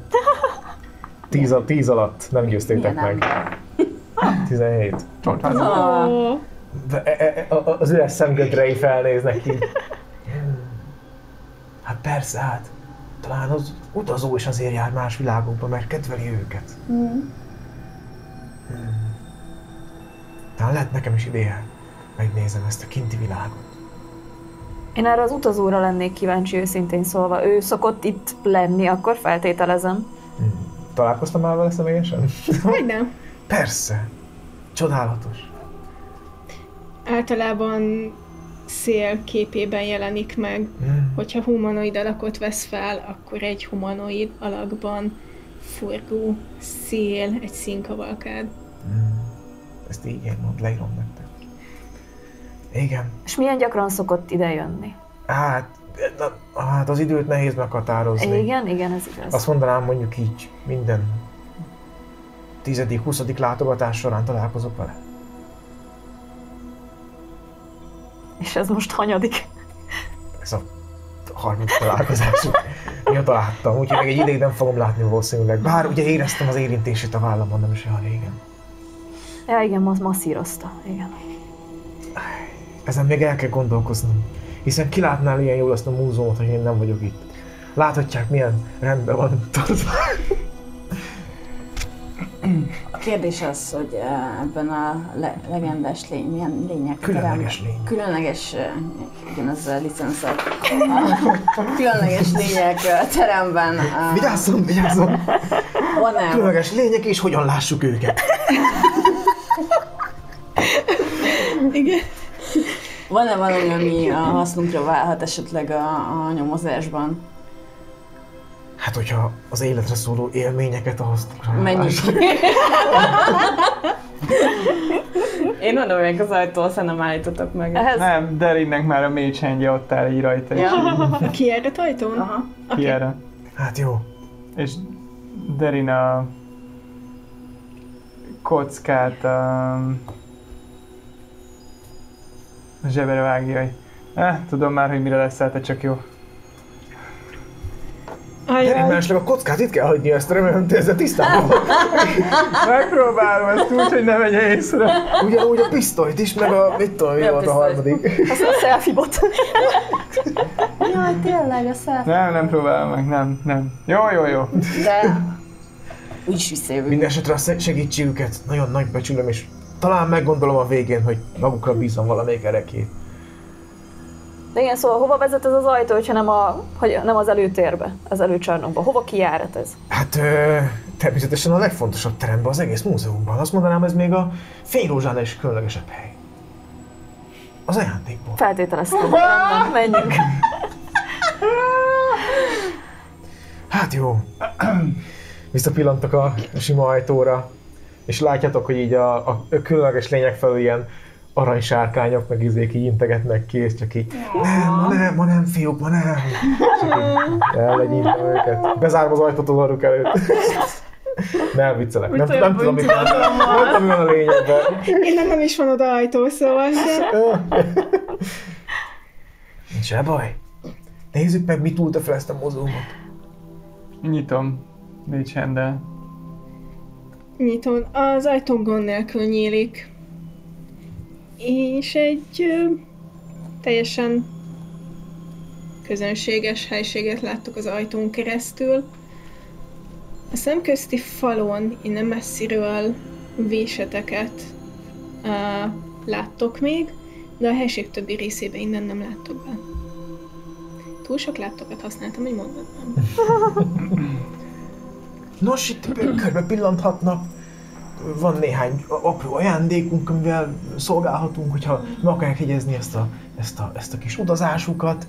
10 alatt nem győztétek meg. 17. Az üres szemgödrei felnéznek ki. Hát persze, hát. Talán az utazó is azért jár más világokba, mert kedveli őket. Talán lehet nekem is ideje. Megnézem ezt a kinti világot. Én erre az utazóra lennék kíváncsi, őszintén szólva. Ő szokott itt lenni, akkor feltételezem. Találkoztam már vele személyesen? Hogyne. Persze. Csodálatos. Általában szél képében jelenik meg. Hogyha humanoid alakot vesz fel, akkor egy humanoid alakban forgó szél, egy színkavalkád. Ezt így én mond, leírom nektek. Igen. És milyen gyakran szokott ide jönni? Hát az időt nehéz meghatározni. Igen, ez igaz. Azt mondanám, mondjuk így minden 10.-20. látogatás során találkozok vele. És ez most hanyadik? Ez a 30. találkozás. Mióta láttam, úgyhogy még egy ideig nem fogom látni valószínűleg. Bár ugye éreztem az érintését a vállamon, nem is olyan régen. Ja, igen, masszírozta, igen. Ezen még el kell gondolkoznom. Hiszen ki látnál ilyen jól azt a múzeumot, hogy én nem vagyok itt. Láthatják, milyen rendben van tartva. A kérdés az, hogy ebben a legendás lény, milyen lények Különleges lény. Különleges, ugyanaz a licenszak. Különleges lények teremben. Vigyázzon! Különleges lények, és hogyan lássuk őket. Igen. Van-e valami, ami a hasznunkra válhat esetleg a nyomozásban? Hát, hogyha az életre szóló élményeket a hasznunkra Menjünk. Én mondom, hogy az ajtól nem állítottak meg. Ehhez... Nem, Derinnek már a mage handje ott áll így rajta. Ja. A kijárat ajtón? Aha. Ki erre. Hát jó. És Derin a kockát a zsebere vágja, hogy tudom már, hogy mire lesz te csak jó. Gyere, másnak a kockát itt kell hagyni, ezt remélem, te ezzel tisztában van. Megpróbálom ezt úgy, hogy ne vegye észre. Ugyanúgy a pisztolyt is, meg a, mit tudom, mi volt a harmadik. Az a selfie-bot. Jaj, tényleg, a selfie. Nem próbálom meg, nem. Jó. De úgyis visszajövünk. Mindenesetre a segítségüket nagyon nagy becsülöm, és talán meggondolom a végén, hogy magukra bízom valamelyik erekét. De igen, szóval hova vezet ez az ajtó, hogyha nem az előtérbe, az előcsarnokba? Hova kijárat ez? Hát természetesen a legfontosabb teremben, az egész múzeumban. Azt mondanám, ez még a fényrózsánál is különlegesebb hely. Az ajándékból. Feltételeztem. Menjünk. Hát jó. Visszapillantok a sima ajtóra, és látjátok, hogy így a különleges lények felül ilyen aranysárkányok, meg izék így integetnek ki, és csak így ma nem, fiúk, ma nem. Csak így ellegyíntem őket. Bezárva az ajtót az orruk előtt. Nem viccelek, nem tudom, mi van a lényegben. Innen nem is van oda ajtó, szóval. Nincs se baj. Nézzük meg, mit túlta fel ezt a múzeumot. Nyitom. Mage hand-del. Nyitom. Az ajtó gond nélkül nyílik. És egy teljesen közönséges helységet láttok az ajtón keresztül. A szemközti falon innen messziről véseteket láttok még, de a helység többi részében innen nem láttok be. Túl sok láptopot használtam egy mondatban. Nos, itt körbe pillanthatnak. Van néhány apró ajándékunk, amivel szolgálhatunk, hogyha meg akarják jegyezni ezt a kis utazásukat.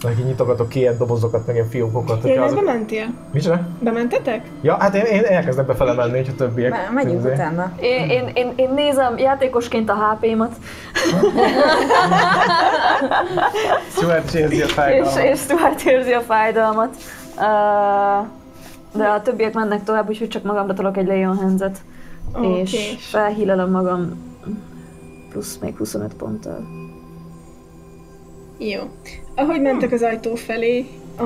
Neki nyitogatok ilyen dobozokat, meg ilyen fiókokat. Jaj, bementél? Micsoda? Bementetek? Ja, hát én elkezdek befele menni, hogyha többiek. Menjünk utána. Én nézem játékosként a HP-mat. Stuart érzi a fájdalmat. És Stuart érzi a fájdalmat. De a többiek mennek tovább, úgyhogy csak magamra tolok egy Leon Hands-et. És felhílelem magam plusz még 25 ponttal. Jó. Ahogy mentek az ajtó felé, a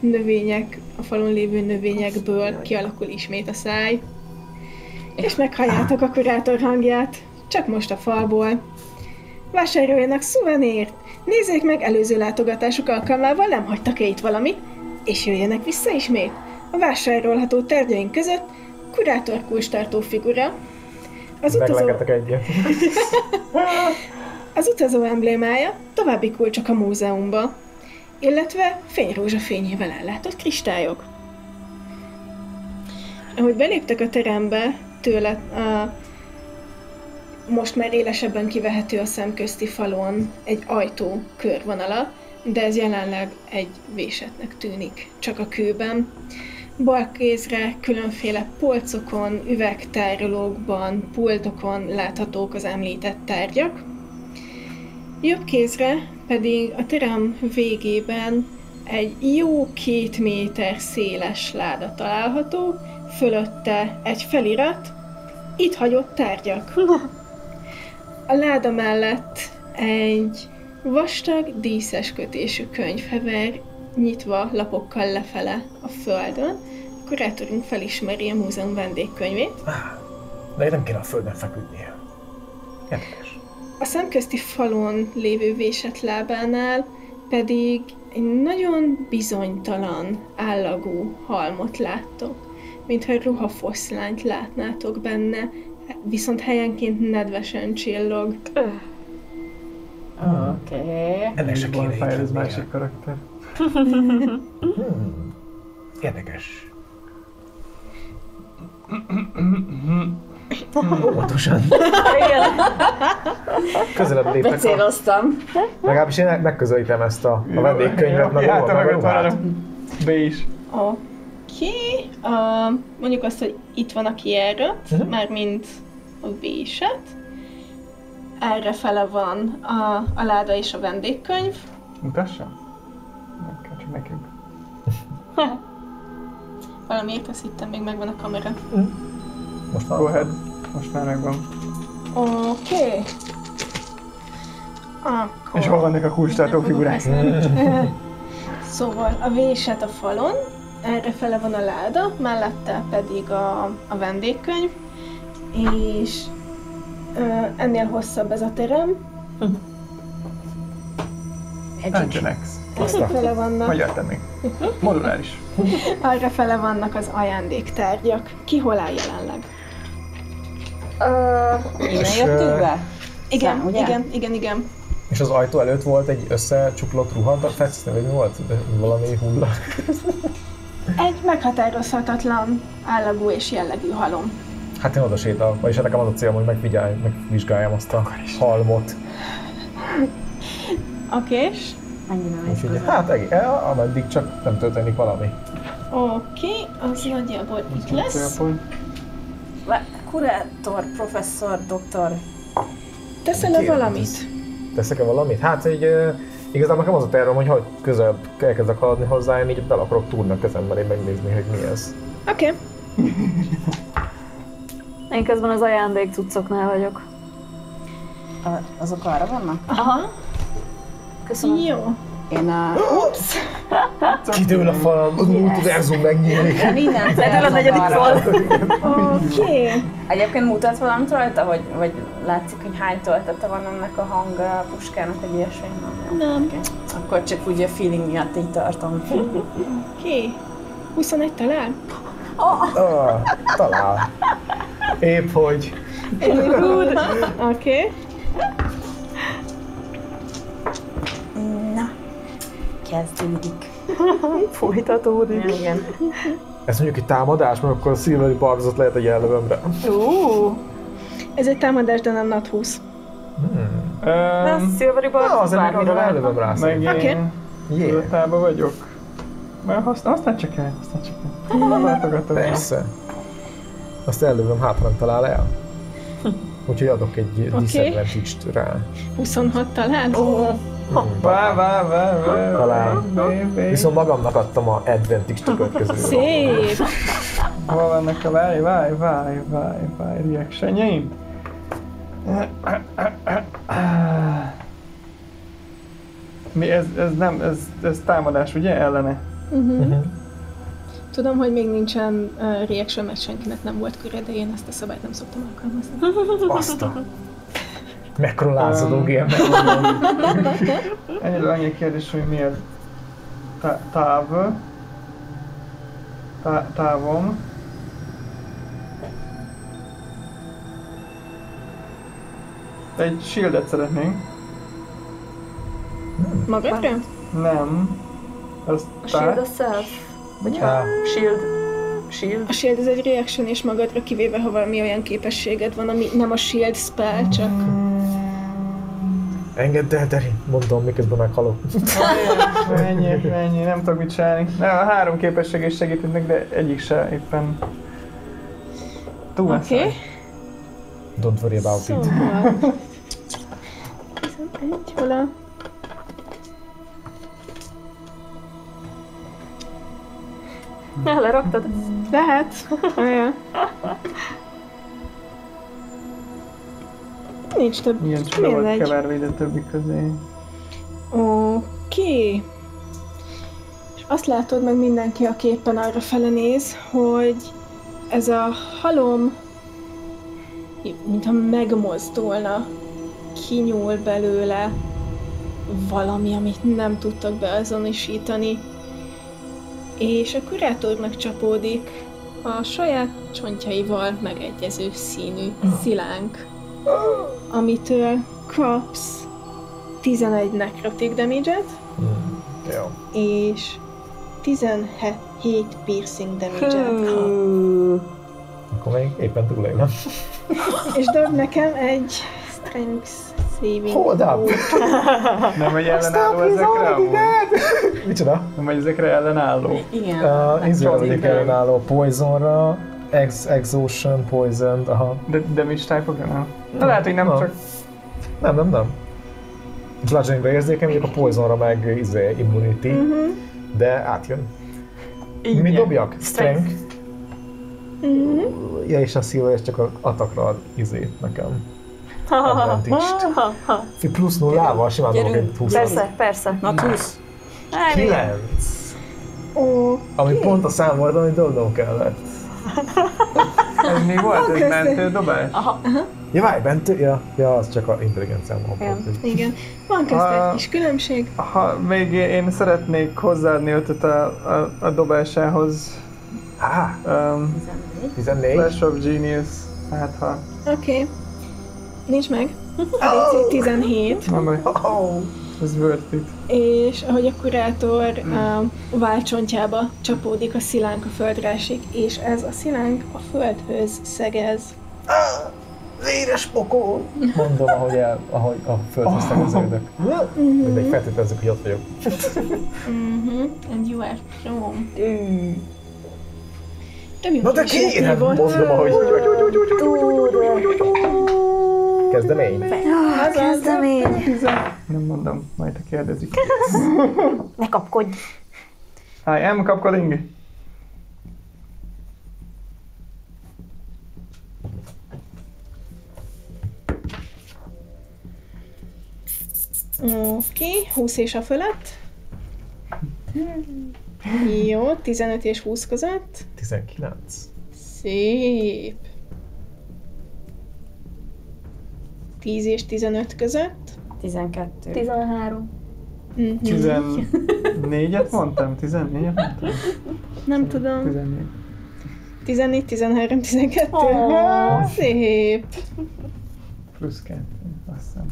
növények, a falon lévő növényekből kialakul ismét a száj. És meghalljátok a kurátor hangját, csak most a falból. Vásároljanak szuvenért! Nézzék meg, előző látogatásuk alkalmával nem hagytak-e itt valamit, és jöjjenek vissza ismét. A vásárolható tárgyaink között kurátor kulcstartó figura, Meglengetek egyet. az utazó emblémája, további kulcsok a múzeumba, illetve fényrózsa fényével ellátott kristályok. Ahogy beléptek a terembe, tőle most már élesebben kivehető a szemközti falon egy ajtó körvonala, de ez jelenleg egy vésetnek tűnik, csak a kőben. Bal kézre különféle polcokon, üvegtárolókban, pultokon láthatók az említett tárgyak. Jobb kézre pedig a terem végében egy jó 2 méter széles láda található, fölötte egy felirat, itt hagyott tárgyak. A láda mellett egy vastag, díszes kötésű könyv hever, nyitva lapokkal lefele a földön. A kurátorunk felismeri a múzeum vendégkönyvét. De nem kéne a földön feküdnie. Érdekes. A szemközti falon lévő vésetlábánál pedig egy nagyon bizonytalan, állagú halmot láttok, mintha ruhafoszlányt látnátok benne, viszont helyenként nedvesen csillog. Oké. Ennek se kéne így ez lennie. másik karakter. Érdekes. Óvatosan. Közelebb lépek. Becéloztam. Legalábbis én megközelítem ezt a vendégkönyvet, meg a ruhát. B is. Oké. Mondjuk azt, hogy itt van a kijárat, mármint a véset. Errefele van a láda és a vendégkönyv. Mutassa? Nem kell csak nekünk. Valamiért azt hittem, még megvan a kamera. Most Go van. ahead. Most már megvan. Oké. Akkor... És hol vannak a kulcstartó figurák? Szóval a véset a falon, errefele van a láda, mellette pedig a vendégkönyv, és ennél hosszabb ez a terem. Dungeonex. Errefele vannak, Magyar termék. Moduláris. arrafele vannak az ajándéktárgyak. Ki hol áll jelenleg? Innen jöttünk be? Igen, ugye? igen. És az ajtó előtt volt egy összecsuklott ruha, fetsz, vagy mi volt? Valami hulla. Egy meghatározhatatlan állagú és jellegű halom. Hát én oda sétálok, vagyis nekem az a célom, hogy megvizsgáljam azt a halmot. Okés. Mennyire mész Úgyhogy, hozzá? hát ameddig csak nem történik valami. Oké, az nagyjából itt lesz. Kurátor, professzor, doktor. Teszel-e Kérem, valamit? Teszek-e valamit? Hát így igazából nekem az a tervem, hogy közelebb elkezdek haladni hozzá, én így bele akarok túrni a kezemben, én megnézni, hogy mi ez. Oké. Én közben az ajándék cuccoknál vagyok. Azok arra vannak? Aha. Köszönöm. Jó. Én Kidől a falam, az multiverzum megnyílik. minden Ledől a negyedik fal. Oké. Egyébként mutat valamit rajta, vagy látszik, hogy hány töltete van ennek a hangpuskának, vagy ilyesmi? Nem. Okay. Akkor csak úgy a feeling miatt így tartom. Oké. 21 talán? Talál. Épp hogy. Oké. Na, kezdődik. Folytatódik. Igen. Ez mondjuk egy támadás, mert akkor a Silvery Barbs-ot lehet egy ellövömre. Ez egy támadás, de nem nat 20. A Silvery Bar Na, azért még ellövöm rá Meg szerintem. én tudatában vagyok. Mert használj csak el, Nem látogatom el. Persze. Azt ellövöm, hát nem talál el. Úgyhogy adok egy disadvantage-t rá. 26 talán? Talán. Viszont magamnak adtam a advantage-t a következő. Szép! Hol vannak a várj, reactionjeim? Mi ez nem, ez támadás, ugye, ellene? Tudom, hogy még nincsen reaction, mert senkinek nem volt köre, de én ezt a szabályt nem szoktam alkalmazni. Baszta. Mekkora lázadó game. Ennyire annyi kérdés, hogy miért távom. Egy shieldet szeretnénk. Magadra? Nem. Az A shield a self. Vagy ha shield. A shield ez egy reaction és magadra, kivéve ha valami olyan képességed van, ami nem a shield spell, csak... Engedd el, Deri, mondom, miközben meghalok. Ennyi, nem tudok mit csinálni. A 3 képesség is segítődnek, de egyik se éppen túl messze. Oké. Don't worry about it. Szóval... 11, hol a... Leraktad? Lehet. Olyan. Nincs több. Igen, csak le volt Mindegy. keverve ide többi közé. Oké. És azt látod meg mindenki, aki éppen arra fele néz, hogy ez a halom, mintha megmozdulna, kinyúl belőle valami, amit nem tudtak beazonosítani, és a kurátornak csapódik a saját csontjaival megegyező színű szilánk, amitől kapsz 11 necrotic damage-et, Jó. és 17 piercing damage-et. Akkor még éppen túlélem. És dob nekem egy strength saving. Hold up! Nem vagy ellenálló ezekre amúgy? Micsoda? Nem vagy ezekre ellenálló? Igen. Izrael vagyok ellenálló poisonra, exhaustion, poisoned, aha. De damage type-okra nem? De lehet, hogy nem Na. csak... Nem. Bludgeoningre érzékeny, mondjuk a poisonra meg immunity, de átjön. Igen. Mi dobjak? Strength? Ja, és a szilva, és csak az attackra ad nekem. Advantage-t. Plusz nullával simán dobok egy 20. Persze. Na 20. 9. Ami pont a szám volt, amit dobnom kellett. Ez mi volt? Ez mentő dobás? Ja, várj, bent, ja, az csak a intelligenciám van. Igen. Van közt egy kis különbség. Ha még én szeretnék hozzáadni ötöt a dobásához. 14. Flash of Genius. Hát ha... Oké. Nincs meg. DC 17. Nem baj. Ez worth it. És ahogy a kurátor válcsontjába csapódik a szilánk, a földre esik, és ez a szilánk a földhöz szegez. Véres pokol! Mondom, ahogy a földhöz szegeződök. Mindegy, feltételezzük, hogy ott vagyok. And you are prone. Na de kérem, mondom, ahogy... Kezdemény. Kezdemény. Nem mondom, majd te kérdezik. Ne kapkodj. I am kapkoding. Oké, 20 és a fölött. Jó, 15 és 20 között. 19. Szép. 10 és 15 között. 12. 13. 14-et mondtam? 14-et mondtam? Nem tudom. 14. 14, 13, 12. Oh. Szép. Plusz 2, azt hiszem.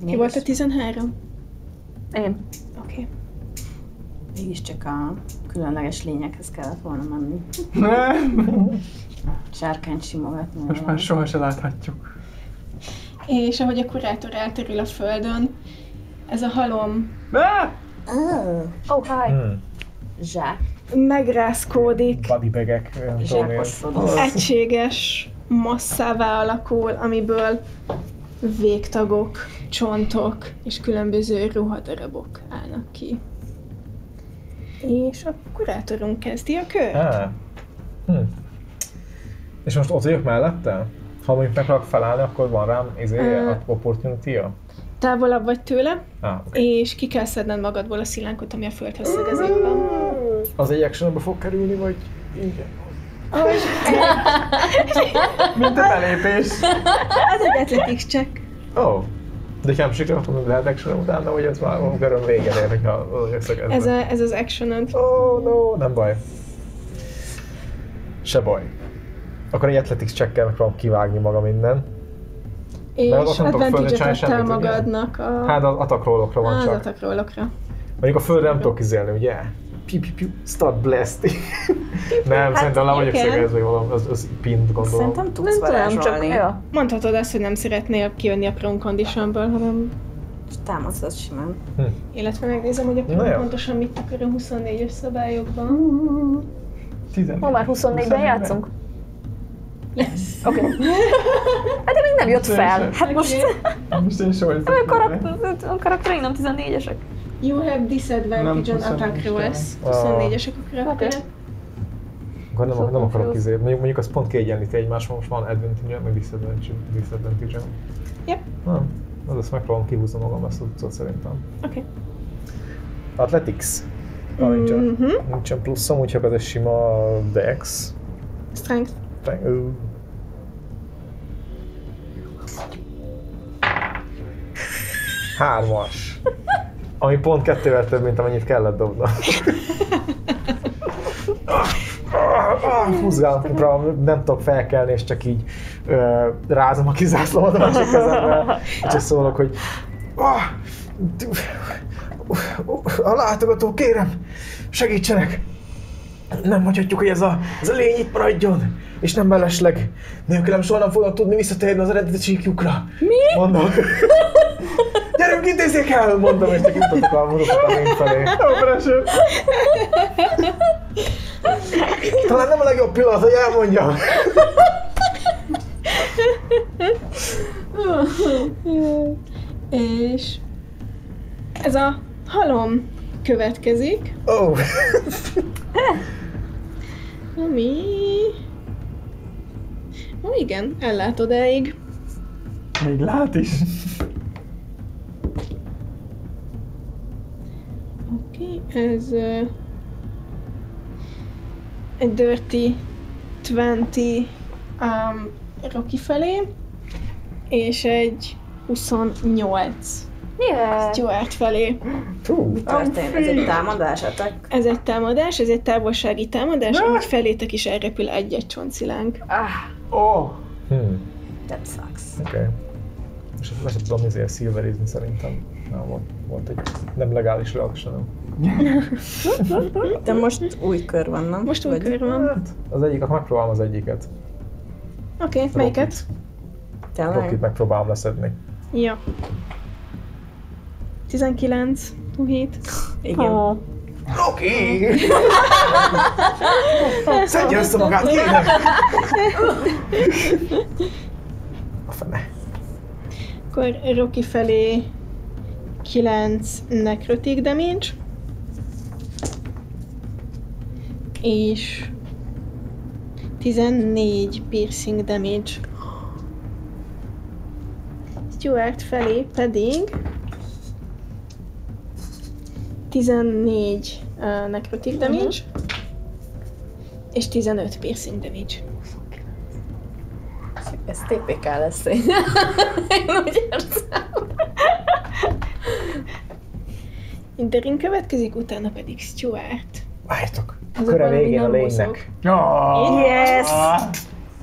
Ki volt a 13? Én. Oké. Mégiscsak a különleges lényekhez kellett volna menni. Sárkányt simogatni. Most már soha se láthatjuk. És ahogy a kurátor elterül a földön, ez a halom Oh, hi. Zsák. megrázkódik, Bodybagek. nem tudom én. Zsákosodott. egységes masszává alakul, amiből végtagok, csontok és különböző ruhadarabok állnak ki. És a kurátorunk kezdi a kört. Ah. És most ott vagyok mellette? Ha mondjuk meg akarok felállni, akkor van rám opportunity-ja? Távolabb vagy tőle, Okay. és ki kell szedned magadból a szilánkot, ami a földhöz szegezők van. Az egy actionbe fog kerülni, vagy igen? Mint a belépés. Ez egy athletics check. Oh. De ha nem sikerült, hogy lehet action utána, vagy ez már a köröm végén ér, hogyha összegezve. Ez az actionod. Oh no, nem baj. Se baj. Akkor egy athletics checkkel megpróbálom kivágni magam innen. És Mert ott nem tudok földre advantage-et csinálni adtál semmit, ugye? magadnak a... Hát az attack rollokra van az csak. attack rollokra. Mondjuk a földre nem tudok izélni, ugye? Piu, piu, piu, start blasting. Nem, szerintem le vagyok igen. szegezve, hogy valami, az pint gondolom. Szerintem tudsz Nem tudom, csak... varázsolni. Ja. Mondhatod azt, hogy nem szeretnél kijönni a prone conditionből, hanem... Támadsz simán. Illetve megnézem, hogy a Na prone jó. pontosan mit akar a 24-es szabályokban. 14. Ma már 24-ben játszunk? Yes. Oké. Hát még nem jött fel. Hát most... Most én soha A karaktereink nem 14-esek. You have disadvantage on Nem attack 24-es. rolls. 24-esek a karakterek. Akkor nem, So nem akarok confused. izé. Mondjuk az pont kiegyenlíti egymásban, most van advantage meg disadvantage. Yep. Nem, az azt megpróbálom kihúzni magam ezt a cuccot szerintem. Oké. Athletics. Nincsen pluszom, úgyhogy ez egy sima dex. Strength. Hármas. Ami pont kettővel több, mint amennyit kellett dobnom. Húzgálom, nem tudok felkelni, és csak így rázom a kizászlómat a másik kezemben, és csak szólok, hogy a látogató, kérem, segítsenek! Nem hagyhatjuk, hogy ez a lény itt maradjon, és nem mellesleg nélkül nem soha nem fognak tudni visszatérni az eredeti csíkjukra. Mi? Mondom. Gyerünk, intézzék el! Mondom, és csak mutatok a lény felé. Talán nem a legjobb pillanat, hogy elmondjam. És ez a halom következik, Oh. ami... Ó, igen, ellát odáig. Még lát is. Oké, ez egy dirty 20 Rocky felé, és egy 28 Yeah. Stuart felé. Mi történt? Ez egy támadás, attack? Ez egy támadás, ez egy távolsági támadás, amit felétek is elrepül egy-egy csontszilánk. Oh. That sucks. Oké. És ezt sem tudom ezért szilverizni szerintem. Volt egy nem legális reaction. De most új kör van, nem? Most új Vagy- kör van. Hát, az egyik, akkor megpróbálom az egyiket. Oké, melyiket? Tényleg? Rockit megpróbálom leszedni. Jó. 19, 27. Igen. Oh. Rocky! Szedje össze magát, kérlek! A fene. Akkor Rocky felé 9 necrotic damage. És 14 piercing damage. Stuart felé pedig 14 necrotic damage, és 15 piercing damage. Ez TPK lesz. Én úgy érzem. Darin következik, utána pedig Stuart. Várjatok. Azok Köre valami végén a non-bossok. lénynek. Yes!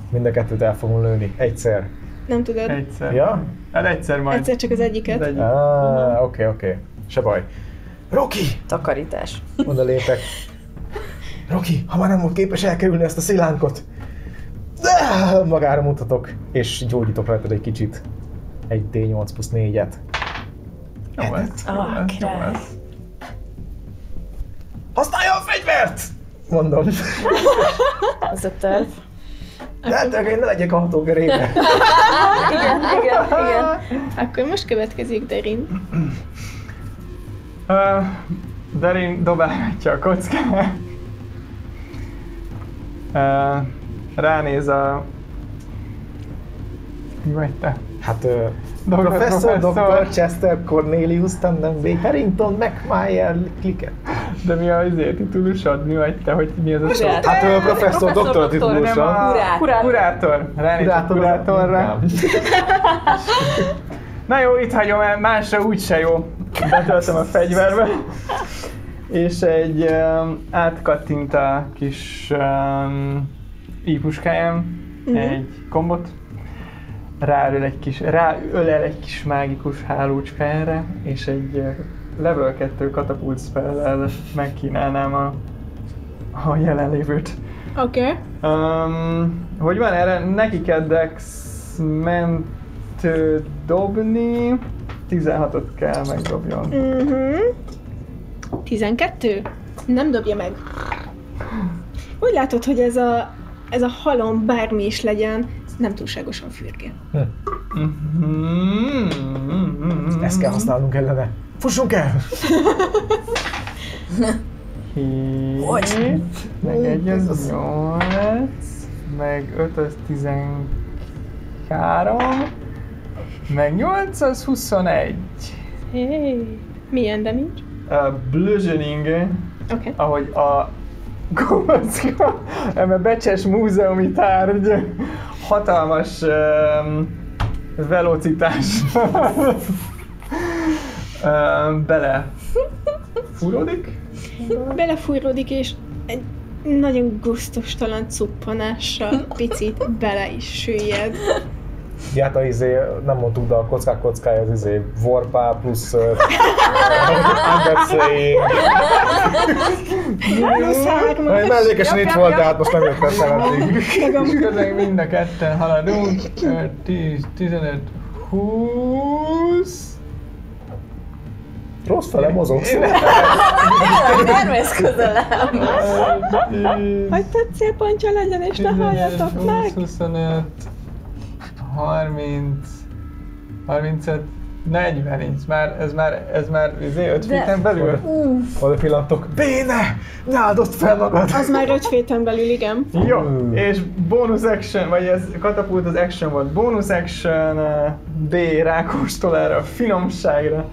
Mind a kettőt el fogom lőni. Egyszer. Nem tudod? Egyszer. Ja? Hát egyszer majd. Egyszer csak az egyiket. Az egyik. Oké. Se baj. Rocky! Takarítás. Oda lépek. Rocky, ha már nem volt képes elkerülni ezt a szilánkot, magára mutatok, és gyógyítok rajtad egy kicsit. Egy D8 plusz 4-et. Jó lesz. Jó lesz. Használja a fegyvert! Mondom. Ez a terv. Lehetőleg én ne legyek a hatógerébe. Igen. Akkor most következik Darin. Darin dobálhatja a kockát. Ránéz a... Mi vagy te? Hát, Professor Dr. Chester Cornelius Tandem Harrington McMyer Clicker. De mi a titulusod? Mi vagy te? Hogy mi az a szó? Hát Professor Dr. titulusa. Kurátor. Ránéz a kurátorra. Na jó, itt hagyom el, másra úgyse jó. Betöltöm a fegyverbe. És egy átkattint a kis ípuskáján egy kombot. Ráölel egy kis mágikus hálócska erre, és egy level 2 katapult spell-el megkínálnám a jelenlévőt. Oké. Hogy van erre? Neki kell Dex-ment dobni. 16-ot kell megdobjon. 12? Nem dobja meg. Úgy látod, hogy ez a halom bármi is legyen, nem túlságosan fürge. Ezt kell használnunk ellene. Fussunk el! 7, meg 1 az 8, meg 5 az 13, meg 8 az 21. Hey. Milyen damage? Bludgeoning, Oké. ahogy a kocka, eme becses múzeumi tárgy, hatalmas velocitás bele fúródik. Belefújródik, és egy nagyon gusztustalan cuppanással picit bele is süllyed. Ja, hát nem mondtuk, de a kockája az Warpá plusz Undead Slaying. Mellékesen itt volt, de hát most nem jöttem szeretnék. És közben mind a ketten haladunk. 10, 15, 20... Rossz fele mozogsz. Termész közelem. Hogy tetszél pontja legyen, és ne halljatok meg! 25, 30, 35, 40 nincs. Ez már 5 feet-en belül? Oda pillantok. Béne! Ne áldozd fel magad! Az már 5 feet-en belül, igen. Jó, és bonus action, vagy ez katapult az action volt. Bonus action B rákóstolára, finomságra,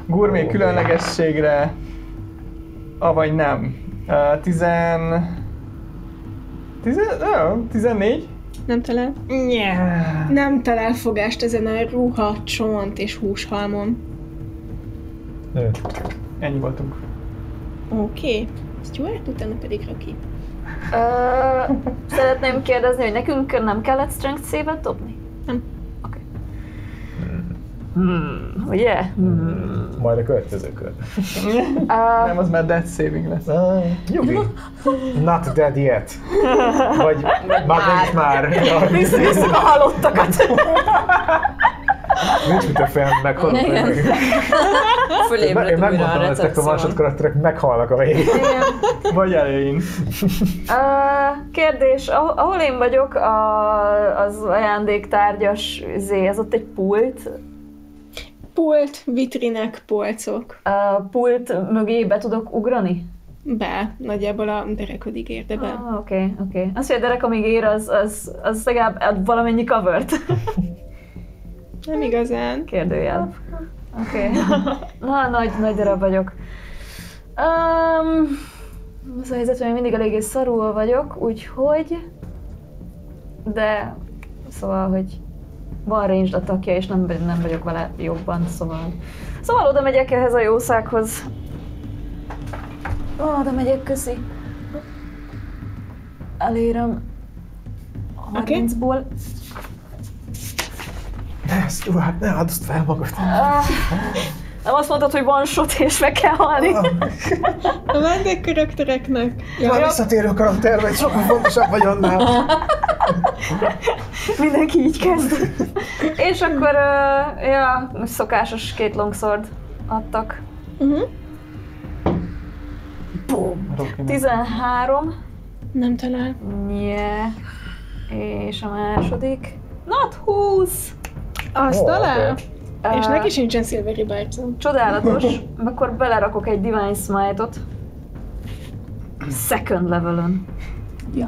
gurmé különlegességre, avagy nem. 14? Nem talál? Yeah. Nem talál fogást ezen a ruha, csont és húshalmon. Ennyi voltunk. Oké. Stuart, utána pedig Rocky. Szeretném kérdezni, hogy nekünk nem kellett strength save-et dobni? Nem. Oké. Ugye? Majd a következő kör. Nem, az már death saving lesz. Nyugi. Not dead yet. Vagy már. Visszük a halottakat. Nincs mit a fejem meghalnak. Igen. Fölébredt Én újra a megmondtam nektek, a recepción. másodkarakterek meghalnak a végén. Vagy elején. Kérdés, ahol én vagyok, az ajándéktárgyas ez ott egy pult. Pult, vitrinek, polcok. Pult mögé be tudok ugrani? Be, nagyjából a derekodig érte be. Oké. Az, hogy a derek amíg ér, az legalább ad valamennyi covert. Nem igazán. Kérdőjel. Oké. Na, nagy darab vagyok. Az a helyzet, hogy én mindig eléggé szarul vagyok, úgyhogy... De... Szóval, hogy van ranged attackja, és nem vagyok vele jobban, szóval... Szóval oda megyek ehhez a jószághoz. Oda megyek, köszi. Elérem 30-ból. Ne, Stuart, ne áldozd fel magad. Nem azt mondtad, hogy van shot és meg kell halni. A vendégkaraktereknek. Már visszatérő karakter vagy, sokkal fontosabb vagy annál. Mindenki így kezd. És akkor, ja, szokásos 2 longsword adtak. Boom! 13. Nem talál. Yeah. És a második. Not 20! Azt talál? Okay. És neki sincsen Silvery Barbs-on. Csodálatos. Akkor belerakok egy Divine Smite-ot. Second levelön.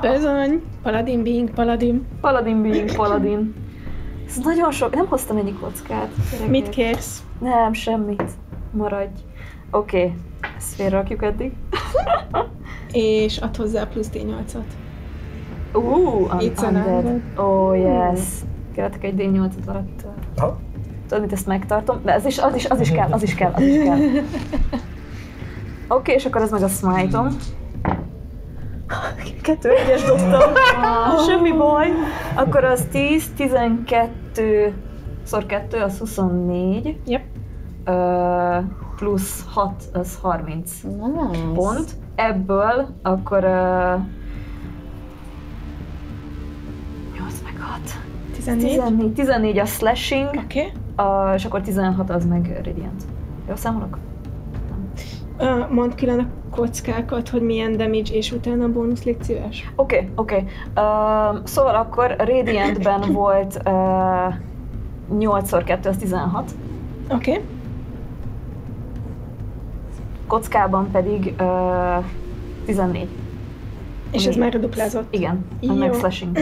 Bizony. Paladin being paladin. Paladin being paladin. Ez nagyon sok. Nem hoztam ennyi kockát. Gyerekek. Mit kérsz? Nem, semmit. Maradj. Oké. Ezt félrakjuk eddig. És add hozzá plusz D8-at. It's an undead. Oh yes. Kérhetek egy D8-at alatt. Ha? Tudod, mit ezt megtartom? De az is kell. Oké, és akkor ez meg a smite-om. 2 egyes dobtam. Semmi baj. Akkor az 10, 12 szor 2, az 24. Yep. Plusz 6, az 30 Nice. pont. Ebből akkor 8 meg 6. 14. 14 a slashing, Oké. és akkor 16 az meg radiant. Jó számolok? Mondd külön a kockákat, hogy milyen damage, és utána a bónusz, légy szíves. Oké. Szóval akkor radiantben volt 8x2, az 16. Oké. Kockában pedig 14. És ez már duplázott. Igen, Jó. meg slashing.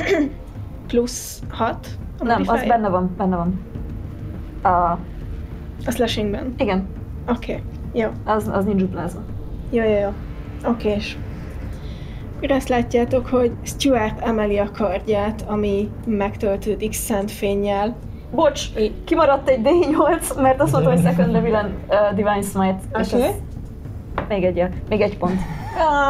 Plusz 6. Nem, az benne van. A slashingben. Igen, Oké. Jó. az nincs duplázva. Jó. Okés. Akkor azt látjátok, hogy Stuart emeli a kardját, ami megtöltődik szent fénnyel. Bocs, kimaradt egy D8, mert azt mondtam, hogy second level Divine Smite. És Oké. ez még egy pont.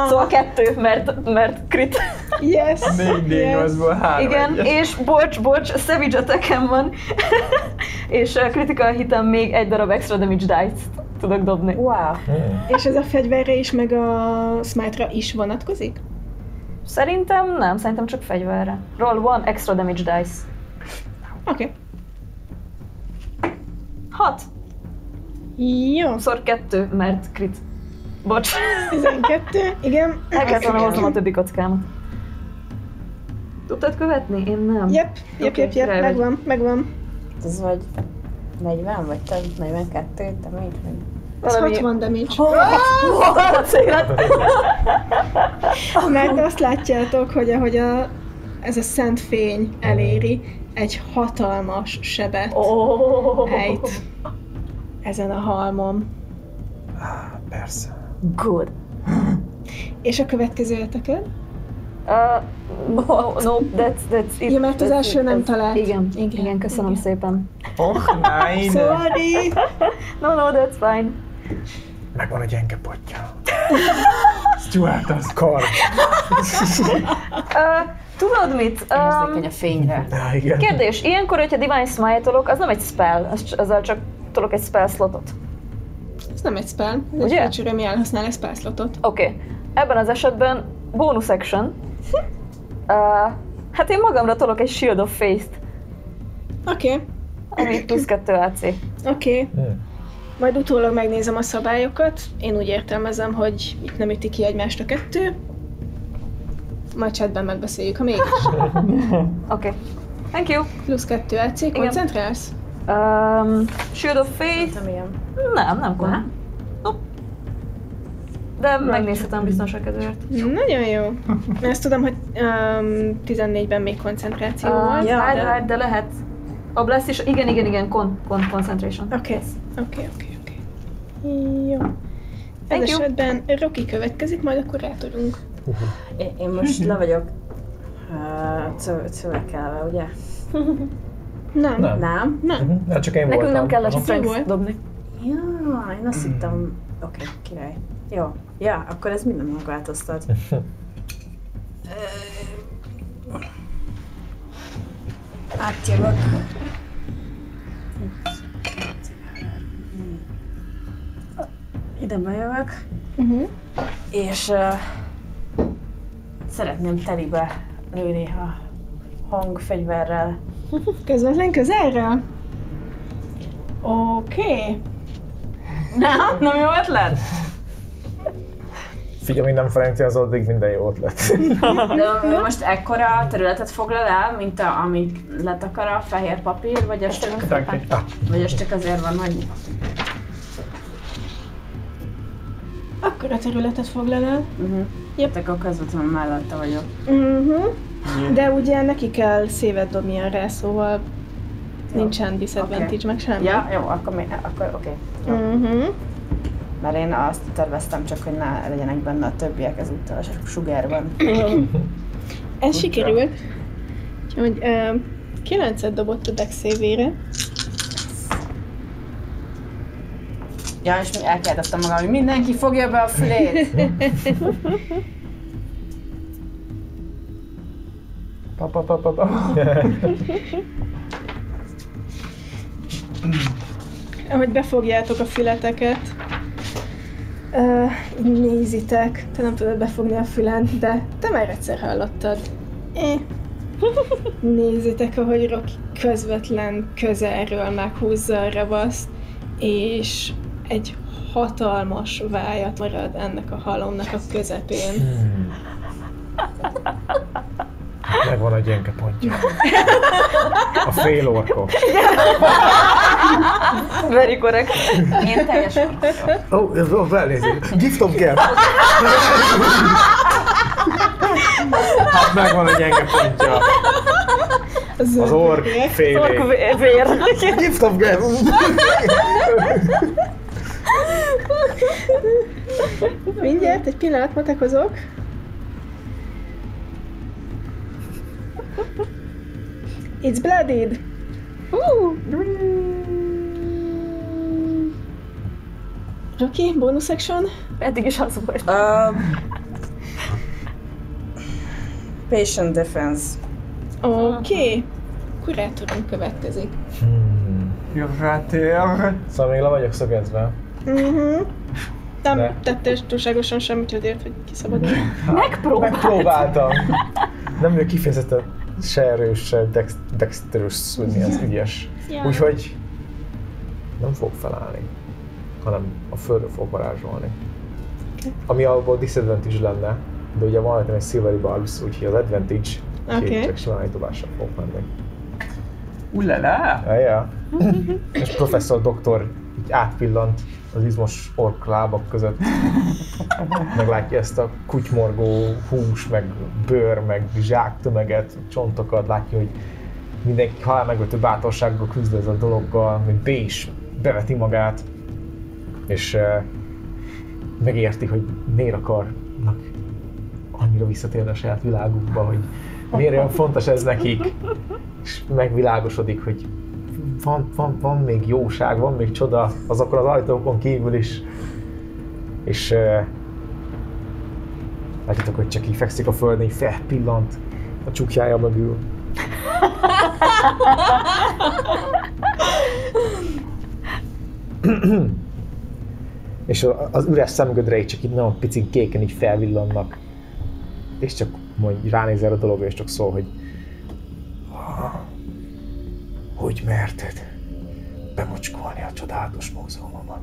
Szóval 2, mert crit. Yes! 4 D8-ból 3 Igen, és bocs, Savage Attack-em van. És critical hitem még egy darab extra damage dice tudok dobni. Wow. És ez a fegyverre is, meg a smite-ra is vonatkozik? Szerintem nem, szerintem csak fegyverre. Roll 1 extra damage dice. Oké. 6 Jó. szor 2, mert crit. Bocs. 12, igen. El kellett volna hoznom a többi kockámat. Tudtad követni? Én nem. Yep, Oké, király vagy. megvan. Ez vagy 40 vagy te 42, te még meg. Ez 60 damage. Az élet. Mert azt látjátok, hogy ahogy ez a szent fény eléri, egy hatalmas sebet ejt ezen a halmon. Persze. Good. És a következő ötökön? No, that's it. Ja, mert az That's első it. nem talált. Igen, köszönöm szépen. Nein! Sorry! No, that's fine. Megvan a gyenge potja. Stuart az. Kard. Tudod mit? Érzékeny a fényre. Ja, igen. Kérdés, ilyenkor, hogyha Divine Smite-olok, az nem egy spell, ezzel csak tolok egy spell slotot. Ez nem egy spell, ez egy Ugye? feature, ami elhasznál egy spell slotot. Oké. Ebben az esetben bonus action. Hát én magamra tolok egy Shield of Faith-t, Oké. ami plusz 2 AC. Oké. Majd utólag megnézem a szabályokat. Én úgy értelmezem, hogy itt nem üti ki egymást a kettő. Majd chatben megbeszéljük, ha mégis. Oké. Thank you. Plusz 2 AC, koncentrálsz? Shield of Faith? Nem ilyen. Nem kon. Nope. De megnézhetem biztonság kedvéért. Nagyon jó. Ezt tudom, hogy 14-ben még koncentráció volt. De lehet. A Blast is, igen, concentration. Oké. Jó. Ez esetben Rocky következik, majd akkor rátorunk. Én most le vagyok szövekelve, ugye? Nem. Nem? Nem, csak én voltam. Nekünk nem kellett Aha. strength dobni. Ja, én azt hittem... Oké, király. Jó. Ja, akkor ez minden megváltoztat. Átjövök. Ide bejövök. És szeretném telibe lőni a hangfegyverrel. Közvetlen közelről? Oké. Nem jó ötlet? Figyelj, ami nem Francia, az addig minden jó ötlet. De most ekkora területet foglal el, mint amit letakar a fehér papír, vagy ez csak azért van, hogy... Akkor a területet foglal el. Yep. Akkor közvetlenül mellette vagyok. De ugye neki kell szévet dobnia rá, szóval nincsen disadvantage, meg semmi. Ja, jó, akkor oké. Jó. Mert én azt terveztem csak, hogy ne legyenek benne a többiek ezúttal a sugárban. Ez sikerült. Úgyhogy 9-et dobott a dex szévére. Ja, és elkeltettem magam, hogy mindenki fogja be a fülét. Ahogy befogjátok a fületeket, nézitek, te nem tudod befogni a fülen, de te már egyszer hallottad. Nézitek, ahogy Rocky közvetlen közelről meghúzza a ravaszt, és egy hatalmas vájat marad ennek a halomnak a közepén. Megvan a gyenge pontja. A fél orkok. Very correct. Én teljes orkok. Elnézést. Giftom kell. Hát megvan a gyenge pontja. Az ork félé. Vér. Giftom kell. Mindjárt, egy pillanat, matekozok. It's bloodied. Rocky, bonus action. Eddig is az volt. Patient defense. Oké. Kurátoron következik. Jövetél. Szóval még le vagyok szögezve. Nem tettél túlságosan semmit azért, hogy kiszabadulj. Megpróbáltam. Nem vagyok kifejezetten se erős, se dexterős, mi az ügyes. Úgyhogy nem fog felállni, hanem a földről fog varázsolni. Ami abból disadvantage lenne, de ugye van nekem egy Silvery Barbs, úgyhogy az advantage csak simán egy dobással fog menni. Ulala! Ja. És professzor doktor így átpillant az izmos ork lábak között. Meglátja ezt a kutymorgó hús, meg bőr, meg zsáktömeget, csontokat, látja, hogy mindenki halálmegvető bátorsággal küzd ezzel a dologgal, hogy B is beveti magát, és megérti, hogy miért akarnak annyira visszatérni a saját világukba, hogy miért olyan fontos ez nekik, és megvilágosodik, hogy van még jóság, van még csoda azokon az ajtókon kívül is, és látjátok, hogy csak így fekszik a földön, így felpillant a csukjája mögül. És az üres szemgödrei csak így nagyon picin kéken így felvillannak, és csak mondj, ránézel a dologra, és csak szól, hogy hogy merted bemocskolni a csodálatos múzeumomat?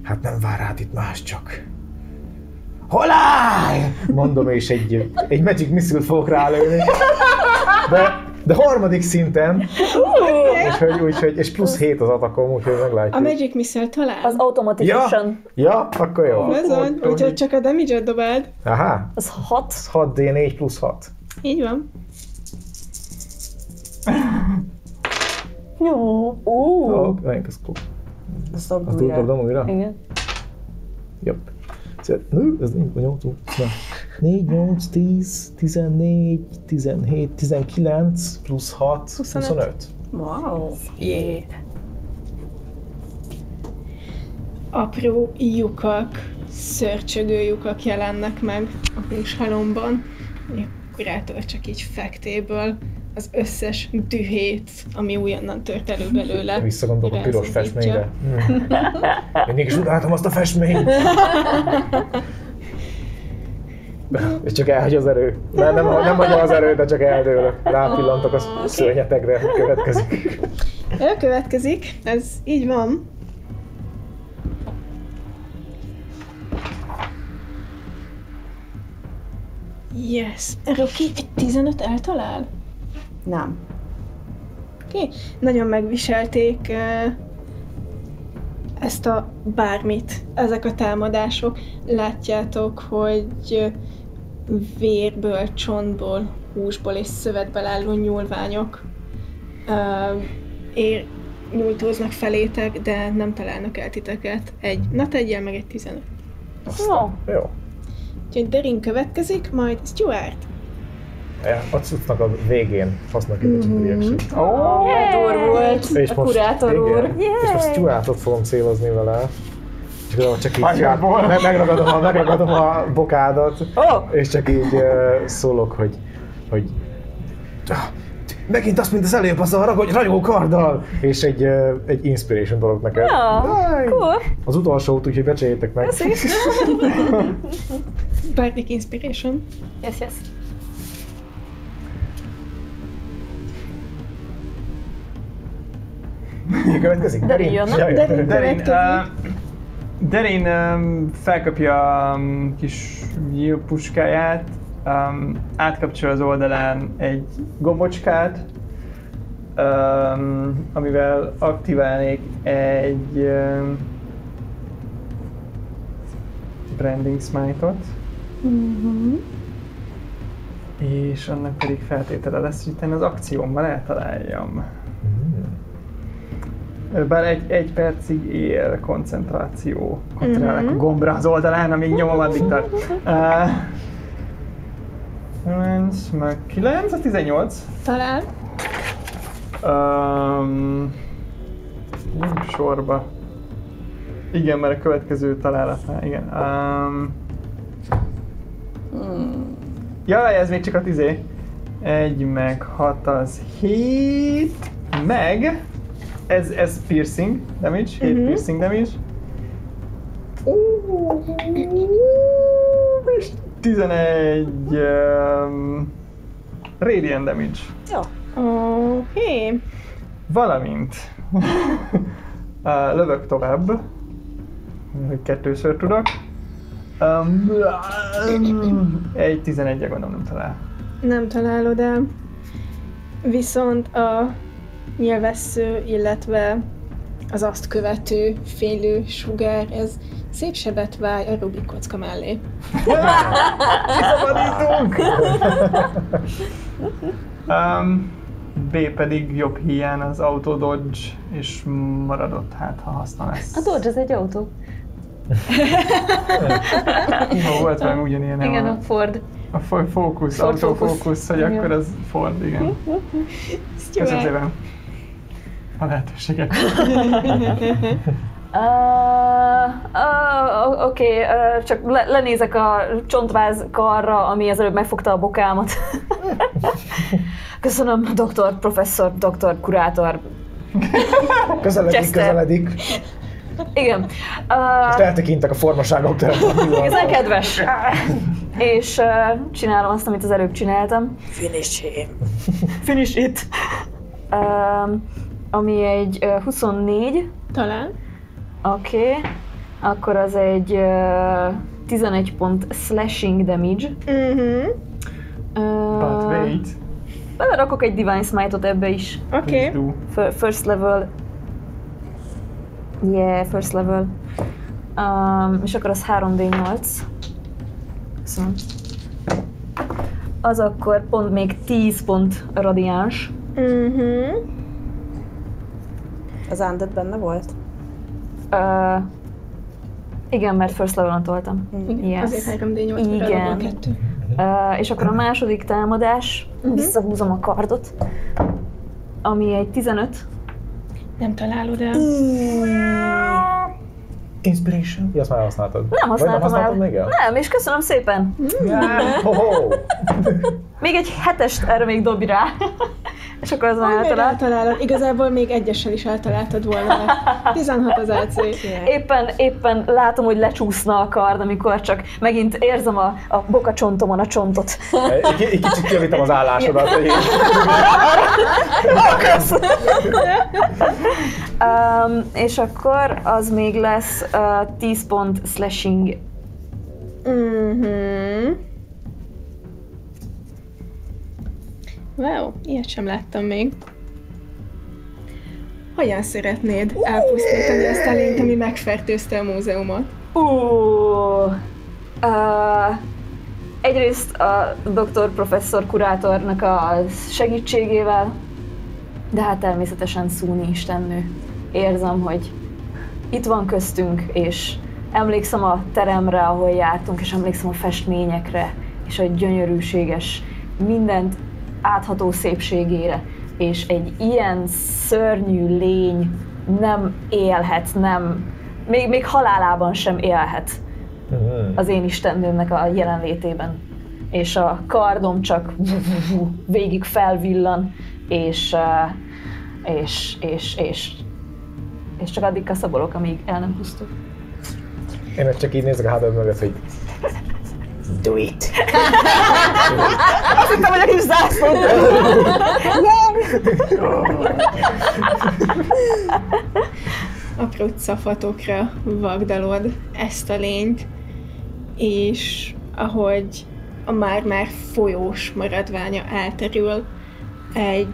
Hát nem vár rád itt más, csak... Hol állj? Mondom, és egy Magic Missile-t fogok rálőni. De harmadik szinten. És plusz 7 az atakom, úgyhogy meglátjuk. A Magic Missile talál. Az automatikusan. Ja, akkor jó. Bezony, úgyhogy csak a damage-et dobáld. Aha. Az 6. 6D4 plusz 6. Így van. Jó. Melyik az cool? Azt dobd Azt újra. dobdom újra? Igen. Jobb. Nő, ez 4, 8, 10, 14, 17, 19, plusz 6, 25. Wow. Yeah. Apró lyukak, szörcsögő lyukak jelennek meg a húshalomban. A kurátor csak így fektéből az összes dühét, ami újonnan tört elő belőle. Visszagondolok a piros festményre. Mindig is utáltam azt a festményt. És csak elhagy az erő. Nem hagyja az erő, de csak eldőlök. Rápillantok a szörnyetegre, következik. Ő következik, ez így van. Yes. Rocky egy 15 eltalál? Nem. Oké. Nagyon megviselték ezt a bármit, ezek a támadások. Látjátok, hogy vérből, csontból, húsból és szövetből álló nyúlványok nyújtóznak felétek, de nem találnak el titeket. Egy nat egyel, meg egy 15. Jó. Úgyhogy Darin következik, majd Stuart. A cuccnak a végén hasznak egy reaction. Dur volt, És a most, kurátor igen, úr. és most Stuartot fogom célozni vele. És csak így megragadom a bokádat, és csak így szólok, hogy megint azt, mint az előbb, az a ragyogó karddal! És egy inspiration dolog neked. Cool. Az utolsót, úgyhogy becseréljétek meg. Bardic Inspiration. Yes. Mi következik? Darin jön, nem? Darin felkapja a kis nyílpuskáját, átkapcsol az oldalán egy gombocskát, amivel aktiválnék egy Branding Smite-ot. És annak pedig feltétele lesz, hogy utána az akciómmal eltaláljam. Bár egy percig él koncentráció. Koncentrálok a gombra az oldalán, amíg nyomom, addig tart. 9, 18. Talán. Sorba. Igen, mert a következő találatnál, igen. Jaj, ez még csak a 10. 1 meg 6 az 7, meg ez piercing damage, 7 piercing damage. És 11 radiant damage. Jó. Oké. Valamint lövök tovább, hogy 2-ször tudok. Egy 11-e gondolom nem talál. Nem találod el. Viszont a nyilvessző, illetve az azt követő fénylő sugár, ez szép sebet váj a Rubik kocka mellé. Kiszabadítunk! B pedig jobb híján az auto dodge, és maradott hát, ha haszna lesz. A Dodge, ez egy autó. Volt valami ugyanilyen. Igen, a Ford. A fókusz, autofókusz, hogy akkor az Ford, igen. Köszönöm szépen a lehetőséget. Oké, csak lenézek a csontváz karra, ami az előbb megfogta a bokámat. Köszönöm, doktor, professzor, doktor, kurátor. Közeledik. Igen. És eltekintek a formaságoktól. Ez kedves. És csinálom azt, amit az előbb csináltam. Finish it. Ami egy 24. Talán. Oké. Akkor az egy 11 pont slashing damage. But wait. Belerakok egy Divine Smite-ot ebbe is. Oké. First level. Yeah, first level. És akkor az 3d8. Köszönöm. Az akkor pont még 10 pont radiáns. Az Undead benne volt? Igen, mert first level-on toltam. Yes. Azért 3D8 Igen. 2. És akkor a második támadás, visszahúzom a kardot, ami egy 15. Nem találod el. Inspiration? Ja, azt már használtad. Nem használtam Vagy nem használtad el. még el? Nem, és köszönöm szépen. Ho-ho! Még egy 7-est erre még dobj rá. És akkor az már Még eltalál. eltalálod. Igazából még egyessel is eltaláltad volna. 16 az AC. Éppen látom, hogy lecsúszna a kard, amikor csak megint érzem a bokacsontomon a csontot. Egy kicsit kijavítom az állásodat. Hogy És akkor az még lesz 10 pont slashing. Wow, ilyet sem láttam még. Hogyan szeretnéd elpusztítani ezt a lényt, ami megfertőzte a múzeumot? Egyrészt a doktor, professzor, kurátornak a segítségével, de hát természetesen Szúni istennő. Érzem, hogy itt van köztünk, és emlékszem a teremre, ahol jártunk, és emlékszem a festményekre, és a gyönyörűséges, mindent átható szépségére, és egy ilyen szörnyű lény nem élhet, még halálában sem élhet az én istennőmnek a jelenlétében. És a kardom csak végig felvillan, és csak addig kaszabolok, amíg el nem pusztul. Én ezt csak így nézek a hátad mögött, hogy do it! Azt hittem, hogy a kis zászlót! Apró cafatokra vagdalod ezt a lényt, és ahogy a már-már folyós maradványa elterül, egy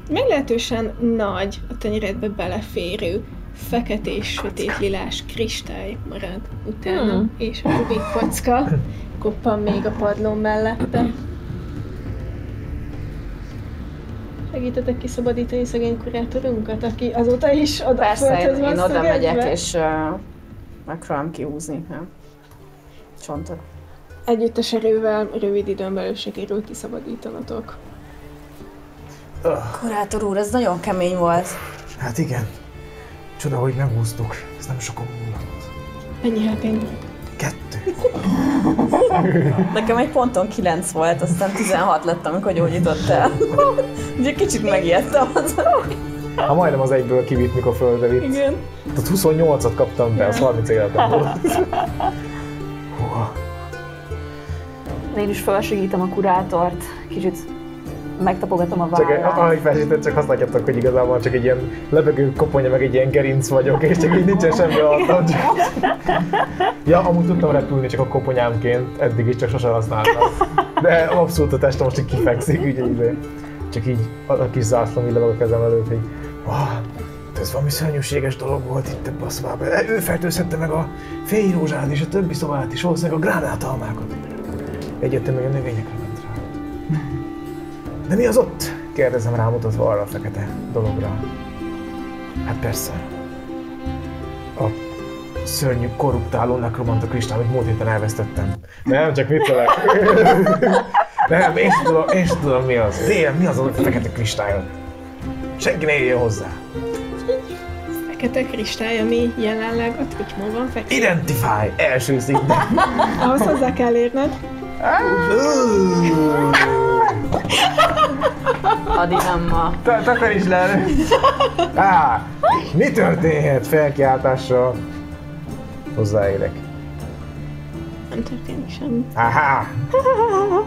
meglehetősen nagy, a tenyeredbe beleférő, feketés, sötét lilás kristály marad utána, és a Rubik kocka koppan még a padlón mellette. Segítetek kiszabadítani szegény kurátorunkat, aki azóta is oda Persze, volt, én oda megyek, és megpróbálom kihúzni a csontot. Együttes erővel rövid időn belül sikerül kiszabadítanatok. Kurátor úr, ez nagyon kemény volt. hát igen. Csoda, hogy megúsztuk. Ez nem sokon múlott. Mennyi HP-n? 2. Nekem egy ponton 9 volt, aztán 16 lett, amikor gyógyítottál. Ugye kicsit megijedtem azon. Ha majdnem az egyből kivitt, mikor földre vitt. Igen. Tehát 28-at kaptam be, az 30 életem volt. Húha. Én is felsegítem a kurátort, kicsit megtapogatom a Csak vállát. ahogy felsített, csak azt látjátok, hogy igazából csak egy ilyen lebegő koponya, meg egy ilyen gerinc vagyok, és csak így nincsen semmi alatt. Ja, amúgy tudtam repülni csak a koponyámként, eddig is csak sose használtam. De abszolút a testem most így kifekszik, úgyhogy csak így a kis zászlóm így a kezem előtt, hogy ez valami szörnyűséges dolog volt itt ebben a szobában. Ő fertőzhette meg a fényrózsát és a többi szobát is, valószínűleg a gránátalmákat. Egyértelműen a növényekre ment rá. De mi az ott? Kérdezem rámutatva arra a fekete dologra. Hát persze. A szörnyű, korruptáló nekromanta kristály, amit múlt héten elvesztettem. Nem, csak viccelek. Nem, én sem tudom mi az. Dél, mi az a fekete kristály? Senki ne érjen hozzá. Fekete kristály, ami jelenleg a trikmon van fekszik. Identify! Első szinten. Ahhoz hozzá kell érned. A dilemma. Takarítsd le elő. Mi történhet felkiáltással? Hozzáérek. Nem történik semmi. Aha!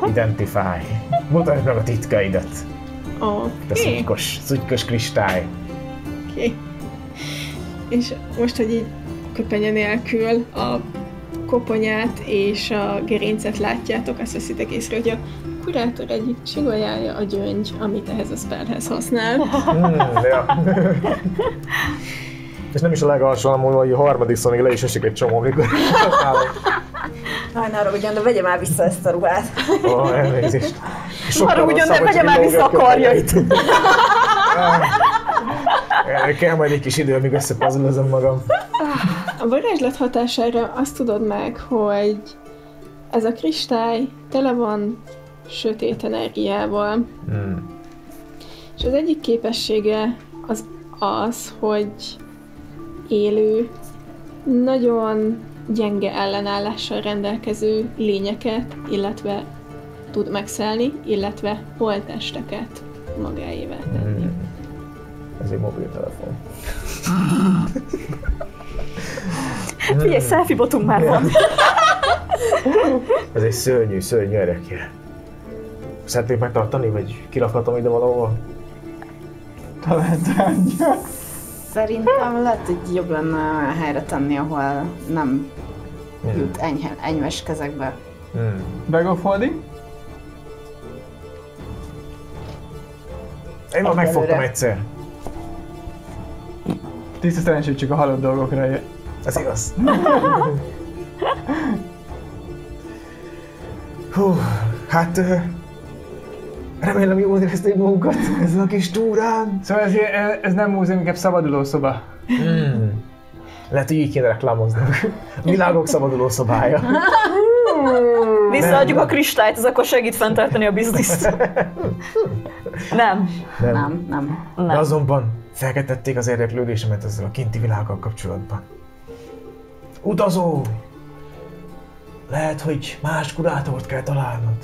Identify. Mutasd meg a titkaidat. Te szutykos kristály. Oké. És most, hogy így köpenye nélkül a koponyát és a gerincet látjátok, azt veszitek észre, hogy a kurátor egyik csigolyája a gyöngy, amit ehhez a spellhez használ. Ja. És nem is a legalsó, hanem hogy a harmadik szóval még le is esik egy csomó, amikor használom. Sajnálom, ugyan, de vegye már vissza ezt a ruhát. Elnézést. Arra ugyan, de vegye már vissza a karjait. Kell majd egy kis idő, amíg összepazulozom magam. A varázslat hatására azt tudod meg, hogy ez a kristály tele van sötét energiával. És az egyik képessége az, hogy élő, nagyon gyenge ellenállással rendelkező lényeket, illetve tud megszállni, illetve holttesteket magáévá tenni. Ez egy mobiltelefon. Figyelj, selfie botunk már van. Ez egy szörnyű erekje. Szeretnék megtartani, vagy kirakhatom ide valahova? Talán tárgya. Szerintem lehet, hogy jobb lenne helyre tenni, ahol nem jut enyhes kezekbe. Bag of holding? Én már megfogtam egyszer. Tiszta szerencsét csak a halott dolgokra jön. Ez igaz. Hú, hát... remélem jól érezték magunkat ezen a kis túrán. Szóval ez nem múzeum, inkább szabadulószoba. Lehet, hogy így kéne reklámoznunk. Világok szabadulószobája. Visszaadjuk a kristályt, az akkor segít fenntartani a bizniszt. Nem. De azonban felkeltették az érdeklődésemet ezzel a kinti világgal kapcsolatban. Utazó! Lehet, hogy más kurátort kell találnod.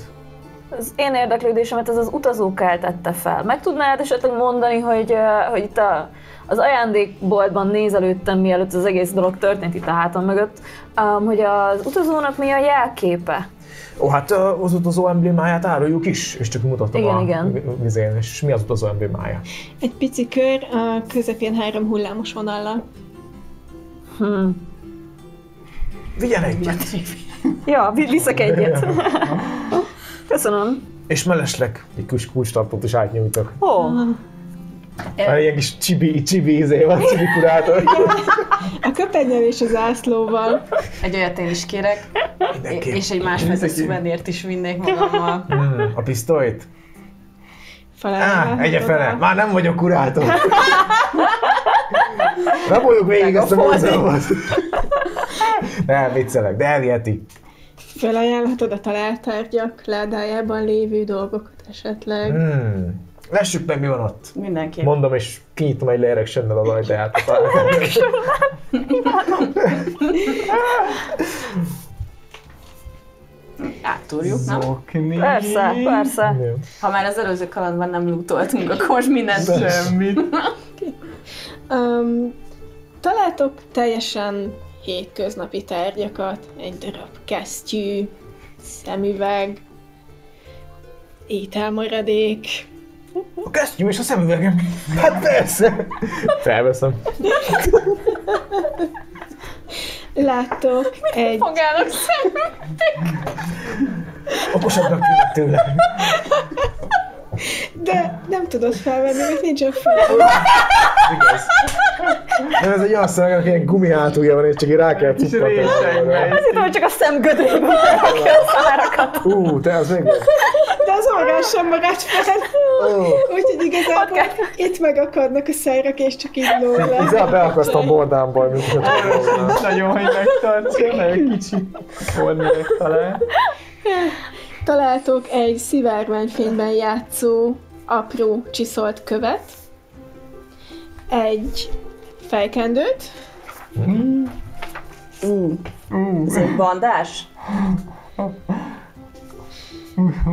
Az én érdeklődésemet ez az utazó keltette fel. Meg tudnád esetleg mondani, hogy itt az ajándékboltban nézelődtem, mielőtt az egész dolog történt itt a hátam mögött, hogy az utazónak mi a jelképe? Ó, hát az utazó emblémáját áruljuk is, és csak mutatom igen. És mi az utazó emblémája? Egy pici kör, a közepén 3 hullámos vonallal. Vigyen egyet! Ja, viszek egyet. Köszönöm. És mellesleg egy kis kulcstartót is átnyújtok. Ilyen kis csibi izé van, csibi kurátor. A köpennyel és az ászlóval. Egy olyat én is kérek, és egy másfajta szuvenért is vinnék magammal. A pisztolyt? Egye fele, már nem vagyok kurátor. Raboljuk végig ezt a múzeumot. Nem, viccelek, de elviheti. Felajánlhatod a talált tárgyak ládájában lévő dolgokat esetleg. Lássuk meg, mi van ott. Mindenki. Mondom, és kinyitom egy leereksennel az ajtaját. Áttúrjuk, nem? Zokni. Persze. Ha már az előző kalandban nem lootoltunk, akkor most mindent. Semmit. Találtok teljesen hétköznapi tárgyakat, egy darab kesztyű, szemüveg, ételmaradék. A kesztyűm és a szemüvegem. Hát persze. Felveszem. Láttok egy... Magának szemüveg. Okosabbnak tűnik tőle. De nem tudod felvenni, mert nincs a fül. Igaz. Nem, ez egy olyan szemüveg, akinek ilyen gumi hátulja van, és csak így rá kell puppatni. Azt hittem, hogy csak a szemgödrében rakja a szárakat. Te az még van. De az orrán sem maradt fel. Úgyhogy igazából itt megakadnak a szárak, és csak így ló lesz. Izá beakasztom bordámból, mint hogy Nagyon, hogy megtartja, nagyon kicsi bornérek talán. Találtok egy szivárványfényben játszó apró csiszolt követ, egy fejkendőt, Ez egy bandás?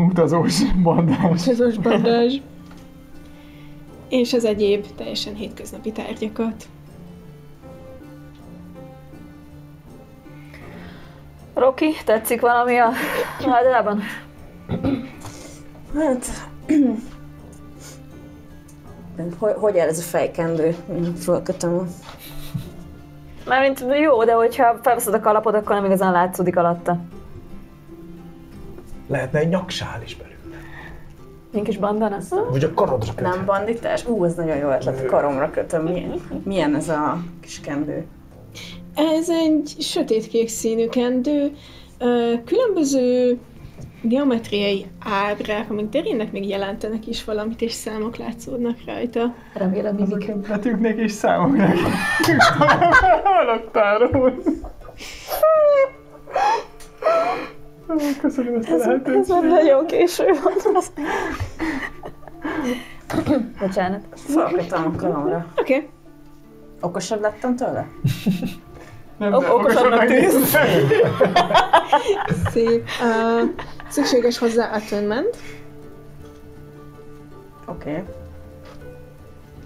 Utazós bandás. utazós bandázs, és az egyéb teljesen hétköznapi tárgyakat. Rocky, tetszik valami a ládában? Hát... Hogy áll ez a fejkendő? Fölkötöm. Mármint jó, de hogyha felveszed a kalapod, akkor nem igazán látszódik alatta. lehetne egy nyaksál is belőle. Ilyen kis bandana? Vagy a karodra köthet. Nem banditás? Ez nagyon jó ötlet, a karomra kötöm. Milyen ez a kis kendő? Ez egy sötétkék színű kendő. Különböző geometriai ábrák, amik Derinnek még jelentenek is valamit, és számok látszódnak rajta. Remélem mindig. Ezeket betűknek és számoknak. Hallottál róla. Köszönöm ezt a lehetőséget. Ez már nagyon késő van. Bocsánat. Felkötöm a kalamra. Oké. Okosabb lettem tőle? Nem, Okosabbnak tűz. Szép. Szükséges hozzá attunement. Oké.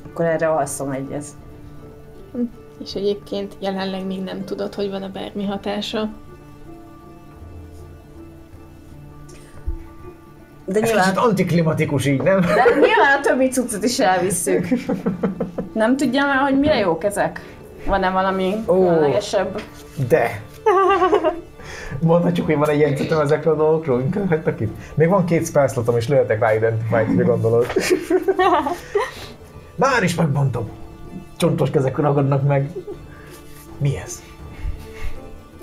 Akkor erre alszom egyet. És egyébként jelenleg még nem tudod, hogy van a bármi hatása. De Ez nyilván, kicsit antiklimatikus így, nem? de nyilván a többi cuccot is elvisszük. Nem tudja már, hogy mire jók ezek? Van-e valami különlegesebb? De! Mondhatjuk, hogy van egy jegyzetem ezekről a dolgokról, inkább hagytak itt. Még van 2 spellslotom, és lőhetek rá Identify-t, hogy gondolod. Már is megmondtam. Csontos kezek ragadnak meg. Mi ez?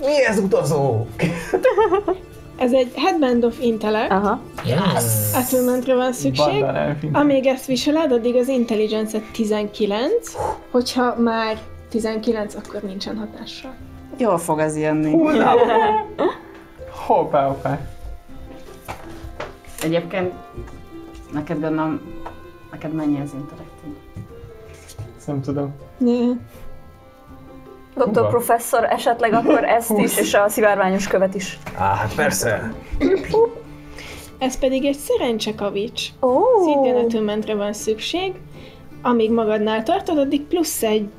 Mi ez, utazók? Ez egy Headband of Intellect. Aha. Yes! Attunementre van szükség. Bandán elfint. Amíg ezt viseled, addig az Intelligence 19. Hogyha már 19, akkor nincsen hatással. Jól fog ez jönni. Hoppá. Egyébként neked gondolom, neked mennyi az intellektum? Ezt nem tudom. Doktor professzor, esetleg akkor ezt is, és a szivárványos követ is. Hát persze. Ez pedig egy szerencsekavics. Ó. Szintén attunementre van szükség. Amíg magadnál tartod, addig plusz egy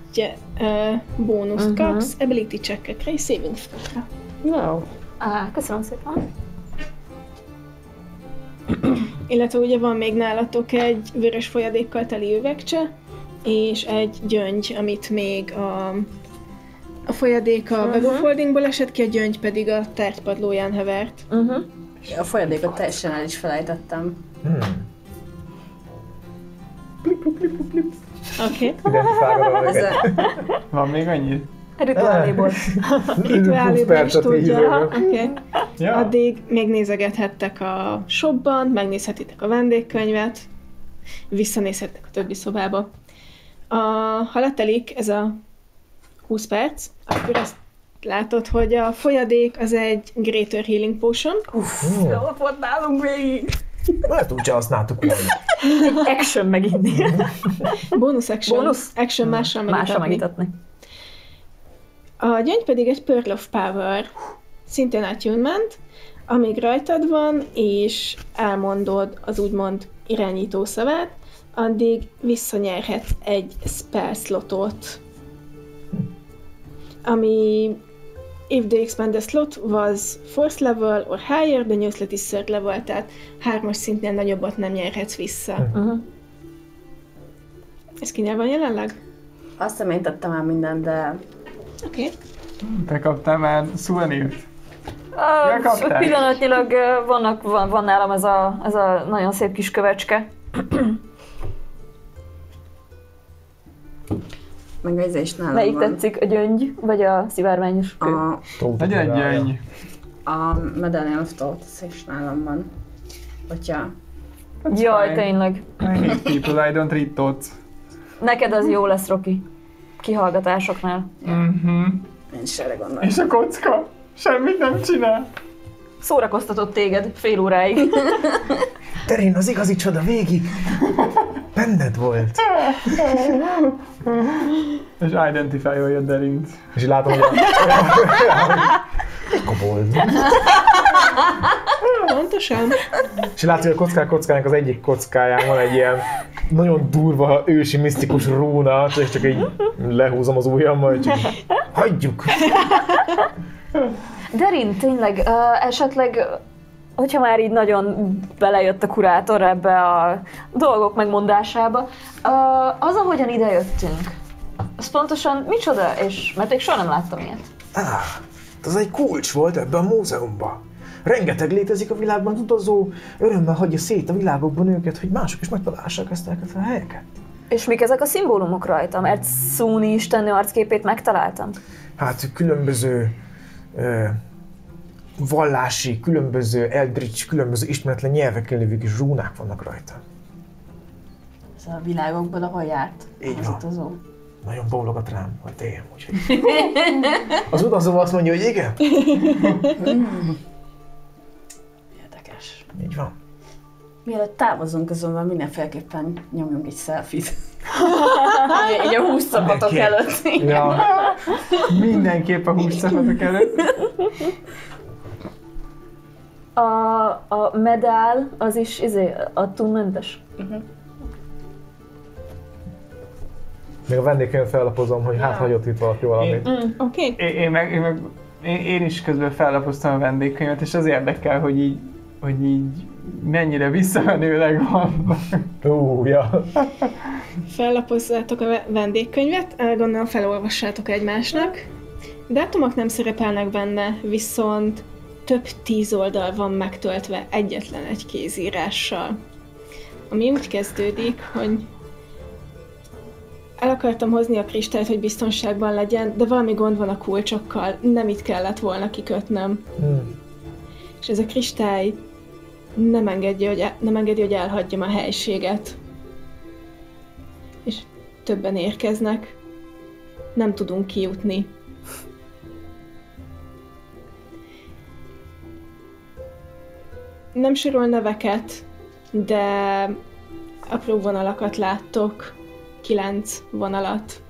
bónuszt kapsz ability check-ekre és saving throw-ra. Wow. Köszönöm szépen. Illetve ugye van még nálatok egy vörös folyadékkal teli üvegcse, és egy gyöngy, amit még a folyadék a bag of holdingból esett ki, a gyöngy pedig a tárgypadlóján hevert. A folyadékot teljesen el is felejtettem. Oké. Identifálgatod őket. Van még annyi? Rituáléból. Rituáléban is tudja. Oké. Ja. Addig még nézegethettek a shopban, megnézhetitek a vendégkönyvet, visszanézhettek a többi szobába. Ha letelik ez a 20 perc, akkor azt látod, hogy a folyadék az egy Greater Healing Potion. Ott volt nálunk végig. Lehet úgy se használtuk volna. Action meginni. Bonus action. Bónusz? Action mással Másra megítatni. megítatni. A gyöngy pedig egy Pearl of Power, szintén attunement, amíg rajtad van, és elmondod az úgymond irányító szavát, addig visszanyerhetsz egy spell slotot, ami if the expanded slot was 4th level or higher, the new slot is 3rd level, tehát 3-as szintnél nagyobbat nem nyerhetsz vissza. Ez kinél van jelenleg? Azt hiszem, én tettem már mindent, de Oké. Te kaptál már szuvenírt? Elkapták? Pillanatnyilag van nálam ez a nagyon szép kis kövecske. meg ez is nálam Melyik van. tetszik, a gyöngy, vagy a szivárványos kő? Legyen egy gyöngy. A Medallion of Thoughts is nálam van. Hogyha Jaj, fine. tényleg. I hate people, I don't read thoughts. Neked az jó lesz, Roki. Kihallgatásoknál. én is erre gondolom. És a kocka? Semmit nem csinál. Szórakoztatott téged fél óráig. Terén az igazi csoda végig. Benned volt. És identify-olja jött Derint. És így látom, hogy egy kobold. Pontosan. És látod, hogy a kockának az egyik kockáján van egy ilyen nagyon durva, ősi, misztikus rúna, és csak így lehúzom az ujjammal, hogy csak így, hagyjuk. Derin, tényleg, esetleg, hogyha már így nagyon belejött a kurátor ebbe a dolgok megmondásába, az, ahogyan idejöttünk, az pontosan micsoda, és mert még soha nem láttam ilyet. Az egy kulcs volt ebben a múzeumban. Rengeteg létezik a világban, utazó örömmel hagyja szét a világokban őket, hogy mások is megtalássák ezt a helyeket. És mik ezek a szimbólumok rajta? Mert Szúni istennő arcképét megtaláltam. Hát különböző vallási, különböző eldritch, különböző ismeretlen nyelveken lévő kis rúnák vannak rajta. Ez a világokból, ahol járt Így az van. utazó. Nagyon bólogat rám, hogy tényleg, úgyhogy... Az utazó azt mondja, hogy igen? Érdekes. Így van. Mielőtt távozunk, azonban mindenféleképpen nyomjunk egy selfie-t. Így a 20 csapatok előtt. Ja, mindenképp a 20 csapatok előtt. A medál az is attúlmentes. Még a vendégként fellapozom, hogy hát hagyott itt valaki valamit. Oké. Én is közben fellapoztam a vendégkönyvet, és az érdekel, hogy így mennyire visszamenőleg van. Ja. Fellapozzátok a vendégkönyvet, gondolom felolvassátok egymásnak. Dátumok nem szerepelnek benne, viszont több 10 oldal van megtöltve egyetlen egy kézírással. Ami úgy kezdődik, hogy el akartam hozni a kristályt, hogy biztonságban legyen, de valami gond van a kulcsokkal, nem itt kellett volna kikötnöm. És ez a kristály nem engedi, hogy elhagyjam a helységet. És többen érkeznek. Nem tudunk kijutni. Nem sorol neveket, de apró vonalakat láttok. 9 vonalat.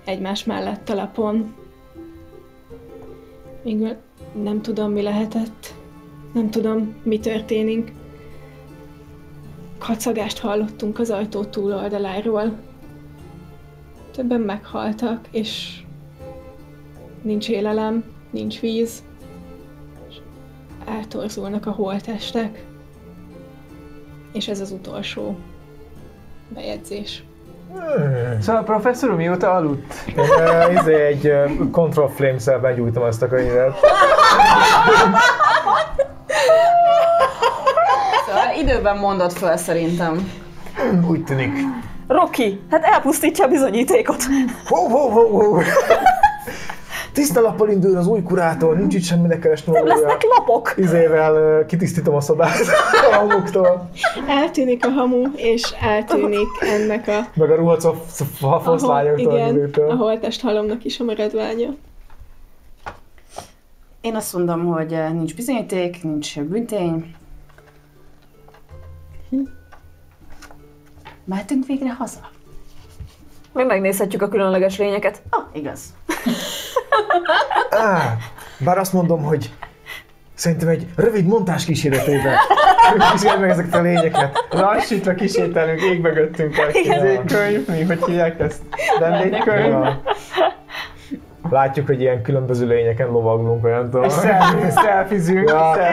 Egymás mellett a lapon. Még nem tudom, mi lehetett. Nem tudom, mi történik. Kacagást hallottunk az ajtó túloldaláról. Többen meghaltak, és nincs élelem, nincs víz. És eltorzulnak a holttestek. És ez az utolsó bejegyzés. Szóval a professzor úr mióta aludt? Én egy Control Flames-szel begyújtom ezt a könyvet. Szóval időben mondod föl szerintem. Úgy tűnik. Rocky, hát elpusztítja a bizonyítékot. Wow. Tiszta lappal indul az új kurátor, nincs itt semminek keresni valója. Lesznek lapok. Izével kitisztítom a szobát a hamuktól. Eltűnik a hamu, és eltűnik ennek a... Meg a ruhafoszlányoktól. Igen, a holttest halomnak is a maradványa. Én azt mondom, hogy nincs bizonyíték, nincs büntény. Mehetünk végre haza? Még megnézhetjük a különleges lényeket. Igaz. Bár azt mondom, hogy szerintem egy rövid montás kísérletében kísérjük meg ezeket a lényeket. Lassítva kísértelünk, ég mögöttünk a könyv, mi, hogy hívják ezt? Vendégkönyv. Ja. Látjuk, hogy ilyen különböző lényeken lovaglunk, vagy nem tudom. És szelfizünk.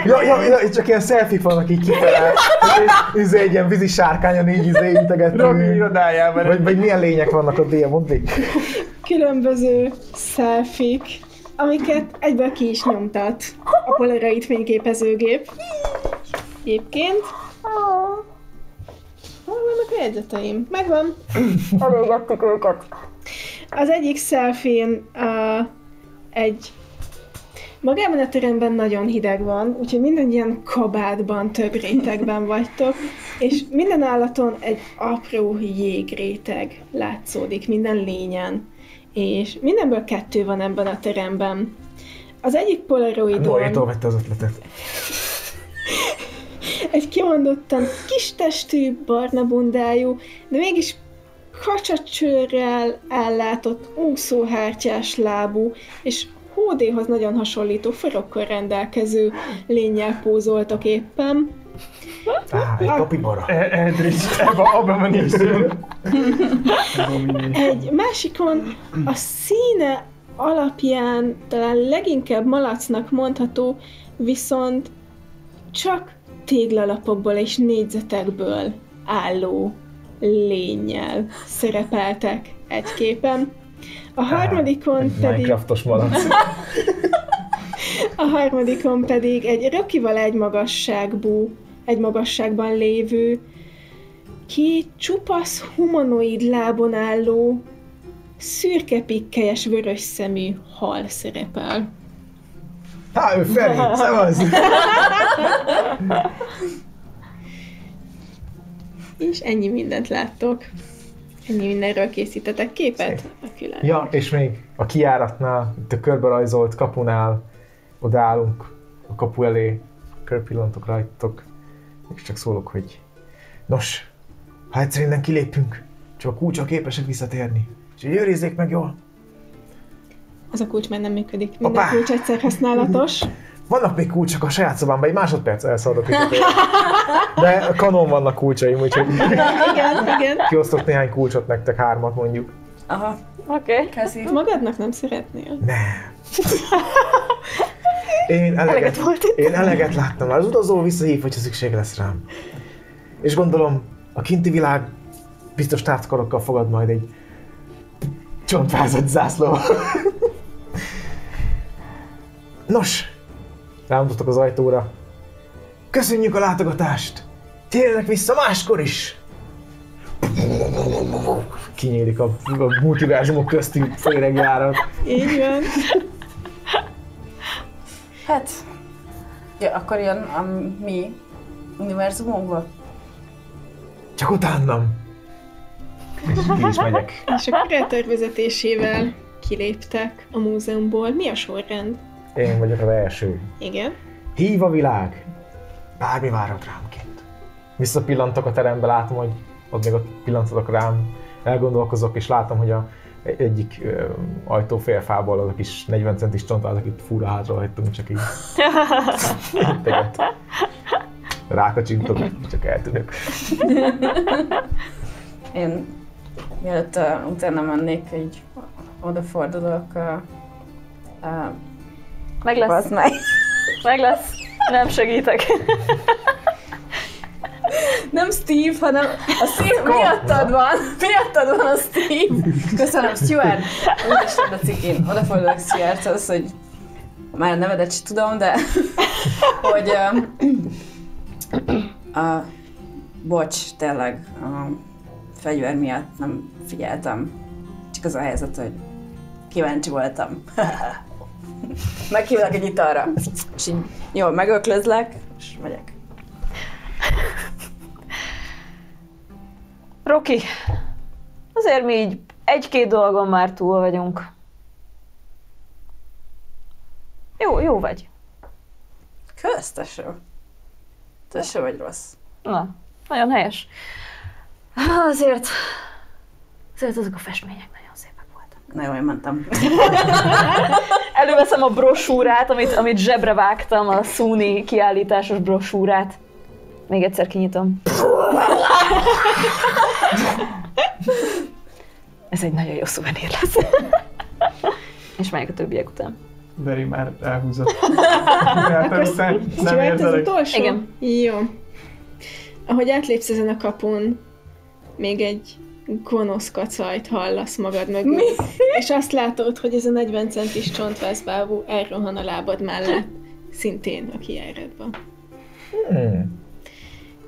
Ja, csak ilyen szelfik vannak így kifele. És egy ilyen vízi sárkányon így integetünk. Robi irodájában. Vagy milyen lények vannak ott, ilyen mondd. Különböző selfik, amiket egyből ki is nyomtat a Polaroid fényképezőgép. Egyébként. Hol vannak a jegyzeteim? Megvan. Elégettük őket. Az egyik selfien magában a teremben nagyon hideg van, úgyhogy mindannyian kabátban, több rétegben vagytok, és minden állaton egy apró jégréteg látszódik, minden lényen. És mindenből 2 van ebben a teremben. Az egyik polaroidon... Noétól vette az ötletet. Egy kimondottan kis testű, barna bundájú, de mégis kacsacsőrrel ellátott, úszóhártyás lábú, és hódéhoz nagyon hasonlító farokkal rendelkező lénnyel pózoltak éppen. Egy kapibara. Eldritch, abban van is. Egy másikon a színe alapján talán leginkább malacnak mondható, viszont csak téglalapokból és négyzetekből álló lénnyel szerepeltek egy képen. A harmadikon pedig... Minecraftos malac. A harmadikon pedig egy Rockyval egy magasságban lévő, ki csupasz humanoid lábon álló, szürke pikkelyes vörös szemű hal szerepel. Há, ő Feri, szevasz! És ennyi mindent láttok. Ennyi mindenről készítetek képet a külön. Ja, és még a kijáratnál, itt a körberajzolt kapunál, odaállunk a kapu elé, körpillantok rajtok, és csak szólok, hogy nos, ha egyszer innen kilépünk, csak a kulcsok képesek visszatérni, és így őrizzék meg jól. Az a kulcs már nem működik. Minden Hoppá! kulcs egyszer használatos. Vannak még kulcsok a saját szobámban, egy másodperc elszaladok visszatérni. De kanon vannak kulcsaim, úgyhogy Igen. kiosztok néhány kulcsot nektek, 3 mondjuk. Aha, Oké. köszi. Magadnak nem szeretnél? Nem. Én eleget láttam már. Az utazó visszahív, hogyha szükség lesz rám. És gondolom, a kinti világ biztos tártkarokkal fogad majd egy csontvázott zászló. Nos, rámutatok az ajtóra. Köszönjük a látogatást! Térjenek vissza máskor is! Kinyílik a multiverzumok közti féregjárat. Így van. Hát, ja, akkor jön a mi univerzumunkba? Csak utánam. És ki is megyek. És a kurátor vezetésével kiléptek a múzeumból. Mi a sorrend? Én vagyok az első. Igen. Hív a világ! Bármi várhat rám kint. Visszapillantok a terembe, látom, hogy ott pillantatok rám, elgondolkozok, és látom, hogy egyik ajtó félfából az a kis 40 centis csontváz, akit fúra hátra hagytunk, csak így. Integet. Rákacsintok, csak eltűnök. Én mielőtt utána mennék, így odafordulok. Meg lesz. Bazd meg. Meg lesz. Nem segítek. Nem Steve, hanem a Steve miattad van a Steve. Köszönöm, Stuart. Úristen a cikén. Odafordulok Stuarthoz, hogy már a nevedet sem tudom, de hogy bocs, tényleg a fegyver miatt nem figyeltem. Csak az a helyzet, hogy kíváncsi voltam. Meghívlak egy italra. És így jól megöklözlek, és megyek. Roki, azért mi így 1-2 dolgon már túl vagyunk. Jó vagy. Kösz, tesó. Tesó vagy rossz. Na, nagyon helyes. Azért azok a festmények nagyon szépek voltak. Na jó, én mentem. Előveszem a brosúrát, amit zsebre vágtam, a Szúni kiállításos brosúrát. Még egyszer kinyitom. Ez egy nagyon jó szuvenír lesz. És megyek a többiek után. Veri már elhúzott. Nem Stuart az érzelek. utolsó? Igen. Jó. Ahogy átlépsz ezen a kapun, még egy gonosz kacajt hallasz magad mögött. Mi? És azt látod, hogy ez a 40 centis csontvászbábú elrohan a lábad mellett, szintén a kijáratban.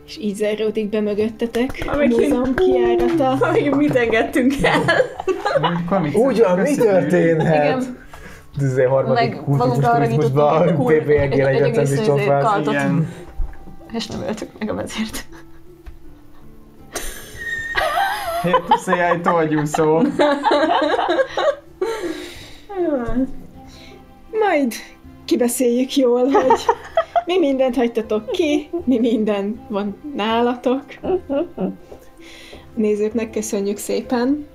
És így záródik be mögöttetek a múzeum kijárata. Amíg mit engedtünk el? Ugyan, mi történhet? Igen. Ez harmadik Meg magunkra arra kultuszturizmusban a nyitottunk egy PPG 40 centis csontváz. kaltot. Igen. És nem öltük meg a vezért. Hétszéjjel toldjúszó. Majd kibeszéljük jól, hogy mi mindent hagytatok ki, mi minden van nálatok. A nézőknek köszönjük szépen,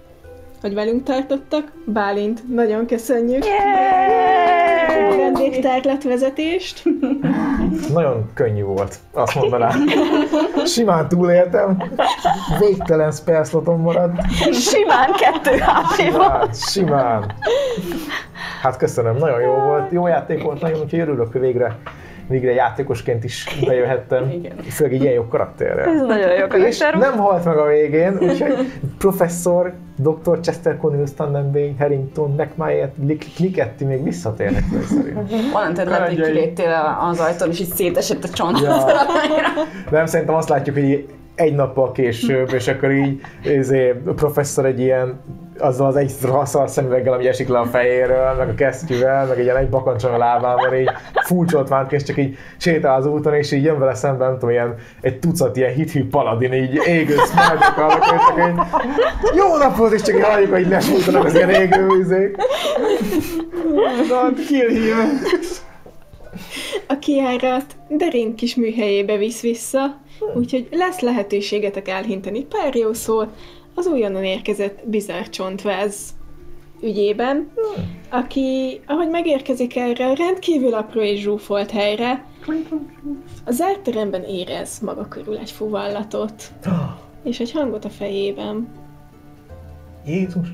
hogy velünk tartottak. Bálint, nagyon köszönjük. A vendégtárlatvezetést. Nagyon könnyű volt, azt mondanám. Simán túléltem, végtelen spellslotom maradt. Simán 2 HP-ban. Hát, simán. Hát köszönöm, nagyon jó volt, jó játék volt, nagyon, úgyhogy örülök, hogy végre játékosként is bejöhettem. Igen. Főleg egy ilyen jó karakterrel. Ez nagyon jó És karakter. nem halt meg a végén, úgyhogy professzor, Dr. Chester Cornelius Tannenbaum, Harrington, McMyert, Kliketti még visszatérnek fel szerint. Onnan terület, hogy kiléptél az ajtón, és így szétesett a csont. Ja. Nem, szerintem azt látjuk, hogy egy nappal később, és akkor így a professzor egy ilyen, azzal az egy szar szemüveggel, ami esik le a fejéről, meg a kesztyűvel, meg egy ilyen egy bakancson a lábában, így furcsoltvánt, és csak így sétál az úton, és így jön vele szemben, nem tudom, ilyen, egy tucat ilyen hithű paladin, így égő szmájtokkal, és csak egy jó napot, és csak így halljuk, hogy lesújtanak az ilyen égő üzék. Don't kill him! A kijárat Darin kis műhelyébe visz vissza, úgyhogy lesz lehetőségetek elhinteni pár jó szót az újonnan érkezett bizarr csontváz ügyében, aki, ahogy megérkezik erre a rendkívül apró és zsúfolt helyre, a zárt teremben érez maga körül egy fuvallatot, és egy hangot a fejében. Jézus!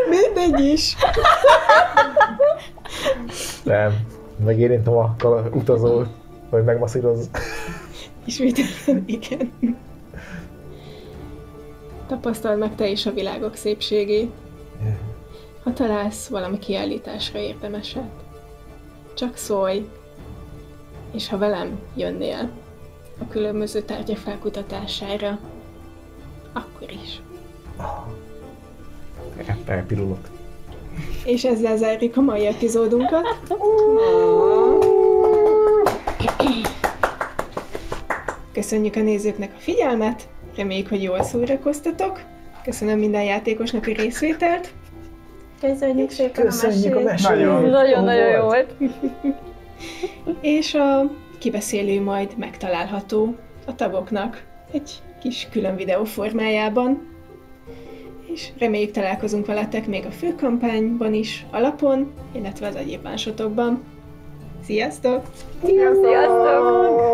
Mindegy is. Nem, megérintem a utazót, hogy megmasszíroz. Ismételten, igen. Tapasztald meg te is a világok szépségét. Ha találsz valami kiállításra érdemeset, csak szólj, és ha velem jönnél a különböző tárgyak felkutatására, akkor is. Elpirulok. És ezzel zárjuk a mai epizódunkat. Köszönjük a nézőknek a figyelmet, reméljük, hogy jól szórakoztatok. Köszönöm minden játékosnak a részvételt. Köszönjük szépen Köszönjük a mesét! Nagyon-nagyon jó volt. És a kibeszélő majd megtalálható a tagoknak egy kis külön videó formájában. És reméljük találkozunk veletek még a főkampányban is, alapon, illetve az egyéb mánsotokban. Sziasztok! Sziasztok!